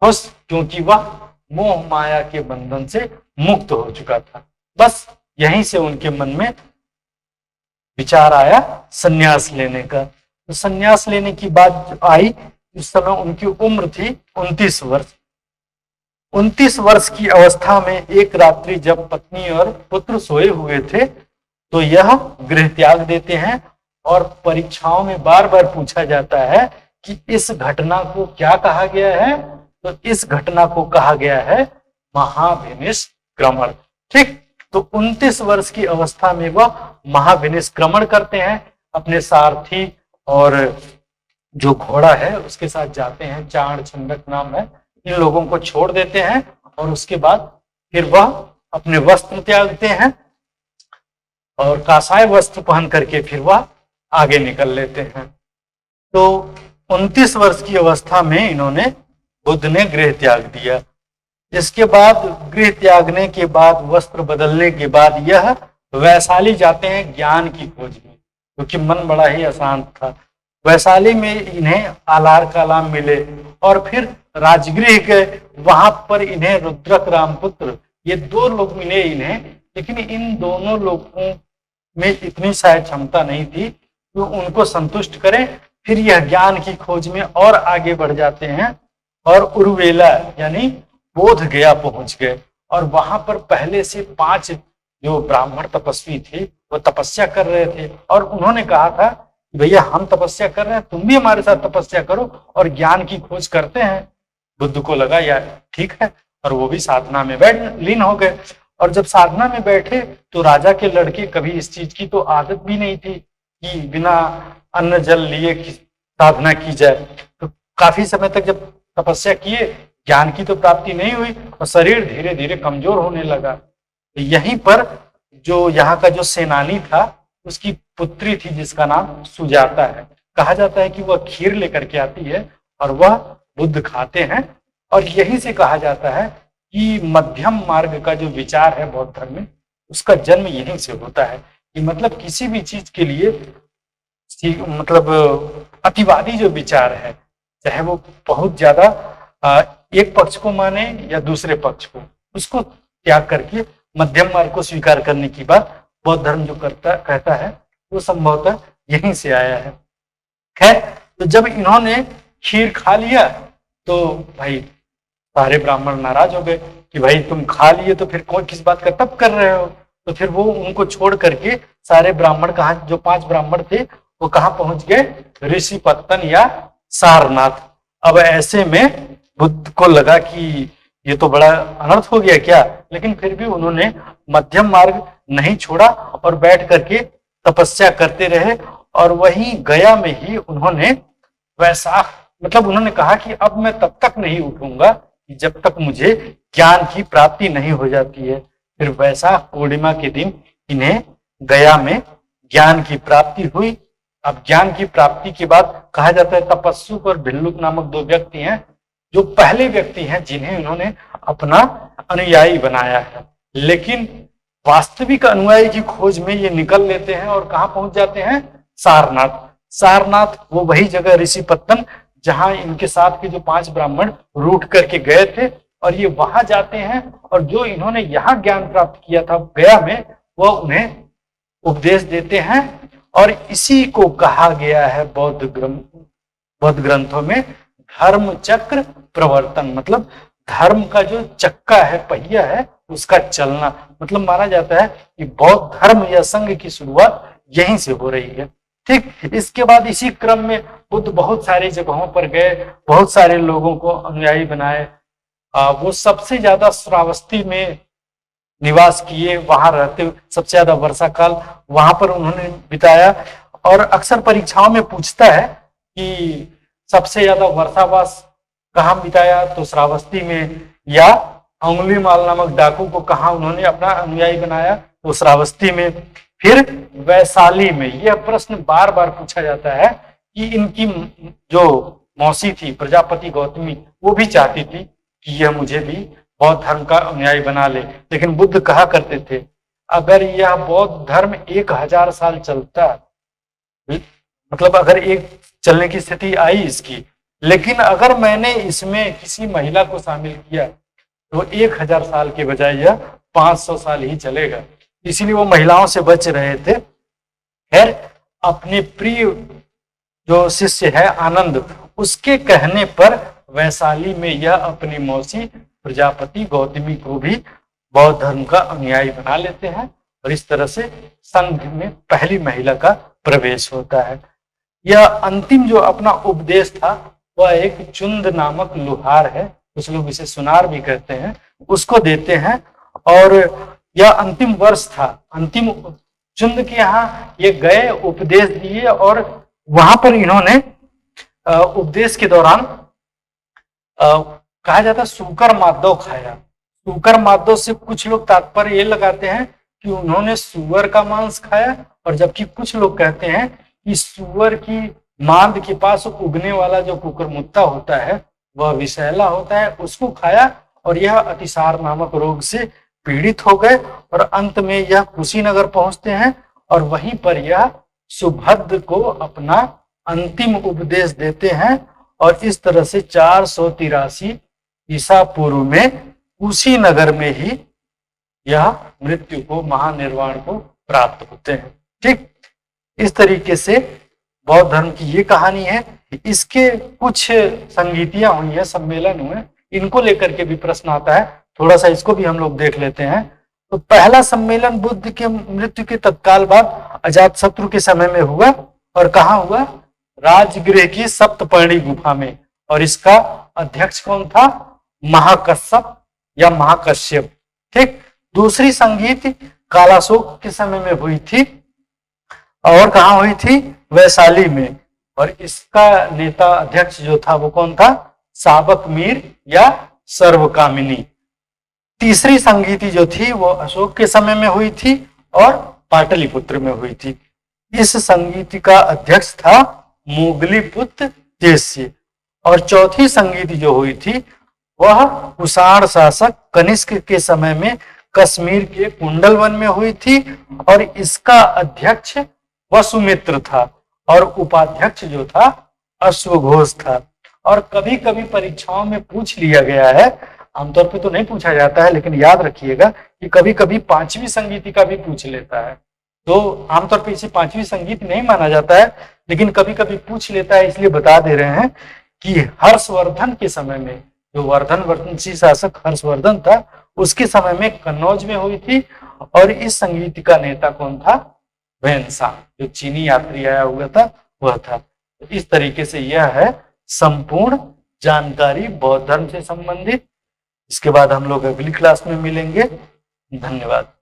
खुश, क्योंकि वह मोह माया के बंधन से मुक्त हो चुका था। बस यहीं से उनके मन में विचार आया सन्यास लेने का। तो सन्यास लेने की बात आई, उस समय उनकी उम्र थी 29 वर्ष। 29 वर्ष की अवस्था में एक रात्रि जब पत्नी और पुत्र सोए हुए थे तो यह गृह त्याग देते हैं। और परीक्षाओं में बार बार पूछा जाता है कि इस घटना को क्या कहा गया है? तो इस घटना को कहा गया है महाभिनिष्क्रमण। ठीक, तो 29 वर्ष की अवस्था में वह महाभिनिष्क्रमण करते हैं, अपने सारथी और जो घोड़ा है उसके साथ जाते हैं, चाण छंदक नाम है, इन लोगों को छोड़ देते हैं और उसके बाद फिर वह अपने वस्त्र त्यागते हैं और कासाय वस्त्र पहन करके फिर वह आगे निकल लेते हैं। तो 29 वर्ष की अवस्था में इन्होंने बुद्ध ने गृह त्याग दिया। इसके बाद गृह त्यागने के बाद वस्त्र बदलने के बाद यह वैशाली जाते हैं ज्ञान की खोज में, क्योंकि मन बड़ा ही अशांत था। वैशाली में इन्हें आलार कलाम मिले और फिर राजगृह गए, वहां पर इन्हें रुद्रक रामपुत्र ये 2 लोग मिले इन्हें, लेकिन इन दोनों लोगों में इतनी शायद क्षमता नहीं थी कि उनको संतुष्ट करें। फिर यह ज्ञान की खोज में और आगे बढ़ जाते हैं और उर्वेला यानी बोध गया पहुंच गए और वहां पर पहले से 5 जो ब्राह्मण तपस्वी थे वो तपस्या कर रहे थे और उन्होंने कहा था भैया हम तपस्या कर रहे हैं, तुम भी हमारे साथ तपस्या करो और ज्ञान की खोज करते हैं। बुद्ध को लगा यार ठीक है, और वो भी साधना में लीन हो गए। और जब साधना में बैठे तो राजा के लड़के, कभी इस चीज की तो आदत भी नहीं थी कि बिना अन्न जल लिए साधना की जाए, तो काफी समय तक जब तपस्या किए ज्ञान की तो प्राप्ति नहीं हुई और शरीर धीरे धीरे कमजोर होने लगा। तो यहीं पर जो यहाँ का जो सेनानी था उसकी पुत्री थी जिसका नाम सुजाता है। कहा जाता है कि वह खीर लेकर के आती है और वह बुद्ध खाते हैं। और यही से कहा जाता है कि मध्यम मार्ग का जो विचार है बौद्ध धर्म में उसका जन्म यहीं से होता है कि मतलब किसी भी चीज के लिए मतलब अतिवादी जो विचार है, चाहे वो बहुत ज्यादा एक पक्ष को माने या दूसरे पक्ष को, उसको त्याग करके मध्यम मार्ग को स्वीकार करने की बात बौद्ध धर्म जो कहता है वो संभवतः यहीं से आया है। खैर, तो जब इन्होंने खीर खा लिया तो भाई सारे ब्राह्मण नाराज हो गए कि भाई तुम खा लिए तो फिर कौन किस बात का तप कर रहे हो। तो फिर वो उनको छोड़ करके सारे ब्राह्मण कहाँ, जो 5 ब्राह्मण थे वो कहाँ पहुंच गए? ऋषिपत्तन या सारनाथ। अब ऐसे में बुद्ध को लगा कि ये तो बड़ा अनर्थ हो गया क्या, लेकिन फिर भी उन्होंने मध्यम मार्ग नहीं छोड़ा और बैठ करके तपस्या करते रहे। और वहीं गया में ही उन्होंने वैशाख मतलब उन्होंने कहा कि अब मैं तब तक नहीं उठूंगा जब तक मुझे ज्ञान की प्राप्ति नहीं हो जाती है। फिर वैशाख पूर्णिमा के दिन इन्हें गया में ज्ञान की प्राप्ति हुई। अब ज्ञान की प्राप्ति के बाद कहा जाता है तपस्सुक और भिल्लुक नामक 2 व्यक्ति हैं जो पहले व्यक्ति हैं जिन्हें उन्होंने अपना अनुयायी बनाया है। लेकिन वास्तविक अनुयायी की खोज में ये निकल लेते हैं और कहाँ पहुंच जाते हैं? सारनाथ। सारनाथ वो वही जगह ऋषिपत्तन जहां इनके साथ के जो 5 ब्राह्मण रूठ करके गए थे, और ये वहां जाते हैं और जो इन्होंने यहाँ ज्ञान प्राप्त किया था गया में वह उन्हें उपदेश देते हैं। और इसी को कहा गया है बौद्ध ग्रंथों में धर्म चक्र प्रवर्तन, मतलब धर्म का जो चक्का है, पहिया है, उसका चलना। मतलब माना जाता है कि बौद्ध धर्म या संघ की शुरुआत यहीं से हो रही है। ठीक, इसके बाद इसी क्रम में बुद्ध बहुत सारी जगहों पर गए, बहुत सारे लोगों को अनुयायी बनाए। वो सबसे ज्यादा श्रावस्ती में निवास किए, वहां रहते सबसे ज्यादा वर्षा काल वहां पर उन्होंने बिताया। और अक्सर परीक्षाओं में पूछता है कि सबसे ज्यादा वर्षावास कहाँ बिताया, तो श्रावस्ती में, या अंगुलीमाल नामक डाकू को कहाँ उन्होंने अपना अनुयायी बनाया, तो श्रावस्ती में। फिर वैशाली में, यह प्रश्न बार बार पूछा जाता है कि इनकी जो मौसी थी प्रजापति गौतमी, वो भी चाहती थी कि यह मुझे भी बौद्ध धर्म का अनुयायी बना ले, लेकिन बुद्ध कहा करते थे अगर यह बौद्ध धर्म 1000 साल चलता, मतलब अगर एक चलने की स्थिति आई इसकी, लेकिन अगर मैंने इसमें किसी महिला को शामिल किया तो 1000 साल के बजाय यह 500 साल ही चलेगा, इसीलिए वो महिलाओं से बच रहे थे। खैर, अपने प्रिय जो शिष्य है आनंद, उसके कहने पर वैशाली में यह अपनी मौसी प्रजापति गौतमी को भी बौद्ध धर्म का अनुयायी बना लेते हैं और इस तरह से संघ में पहली महिला का प्रवेश होता है। यह अंतिम जो अपना उपदेश था वह एक चुंद नामक लुहार है, कुछ लोग इसे सुनार भी कहते हैं, उसको देते हैं। और यह अंतिम वर्ष था, अंतिम चुंद के यहाँ ये गए, उपदेश दिए और वहां पर इन्होंने उपदेश के दौरान कहा जाता सूकर मादो खाया। सूकर मादो से कुछ लोग तात्पर्य ये लगाते हैं कि उन्होंने सुअर का मांस खाया, और जबकि कुछ लोग कहते हैं कि सुअर की मांद के पास उगने वाला जो कुकुरमुत्ता होता है वह विषैला होता है, उसको खाया और यह अतिसार नामक रोग से पीड़ित हो गए और अंत में यह कुशीनगर पहुंचते हैं और वहीं पर यह सुभद्र को अपना अंतिम उपदेश देते हैं और इस तरह से 483 ईसा पूर्व में कुशीनगर में ही यह मृत्यु को, महानिर्वाण को प्राप्त होते हैं। ठीक, इस तरीके से बौद्ध धर्म की ये कहानी है। इसके कुछ संगीतियां हुई है, सम्मेलन हुए, इनको लेकर के भी प्रश्न आता है, थोड़ा सा इसको भी हम लोग देख लेते हैं। तो पहला सम्मेलन बुद्ध के मृत्यु के तत्काल बाद अजातशत्रु के समय में हुआ और कहाँ हुआ? राजगृह की सप्तपर्णी गुफा में, और इसका अध्यक्ष कौन था? महाकश्यप या महाकश्यप। ठीक, दूसरी संगीत कालाशोक के समय में हुई थी और कहाँ हुई थी? वैशाली में, और इसका नेता अध्यक्ष जो था वो कौन था? साबक मीर या सर्वकामिनी। तीसरी संगीति जो थी वो अशोक के समय में हुई थी और पाटलिपुत्र में हुई थी। इस संगीति का अध्यक्ष था मोगलीपुत्र देश्य। और चौथी संगीति जो हुई थी वह कुषाण शासक कनिष्क के समय में कश्मीर के कुंडलवन में हुई थी और इसका अध्यक्ष वसुमित्र था और उपाध्यक्ष जो था अश्वघोष था। और कभी कभी परीक्षाओं में पूछ लिया गया है, आमतौर पे तो नहीं पूछा जाता है, लेकिन याद रखिएगा कि कभी कभी पांचवी संगीति का भी पूछ लेता है। तो आमतौर पे इसे पांचवी संगीत नहीं माना जाता है, लेकिन कभी कभी पूछ लेता है, इसलिए बता दे रहे हैं कि हर्षवर्धन के समय में, जो वर्धनवंशी शासक हर्षवर्धन था, उसके समय में कन्नौज में हुई थी और इस संगीत का नेता कौन था? वैनसांग, जो चीनी यात्री आया हुआ था वह था। तो इस तरीके से यह है संपूर्ण जानकारी बौद्ध धर्म से संबंधित। इसके बाद हम लोग अगली क्लास में मिलेंगे। धन्यवाद।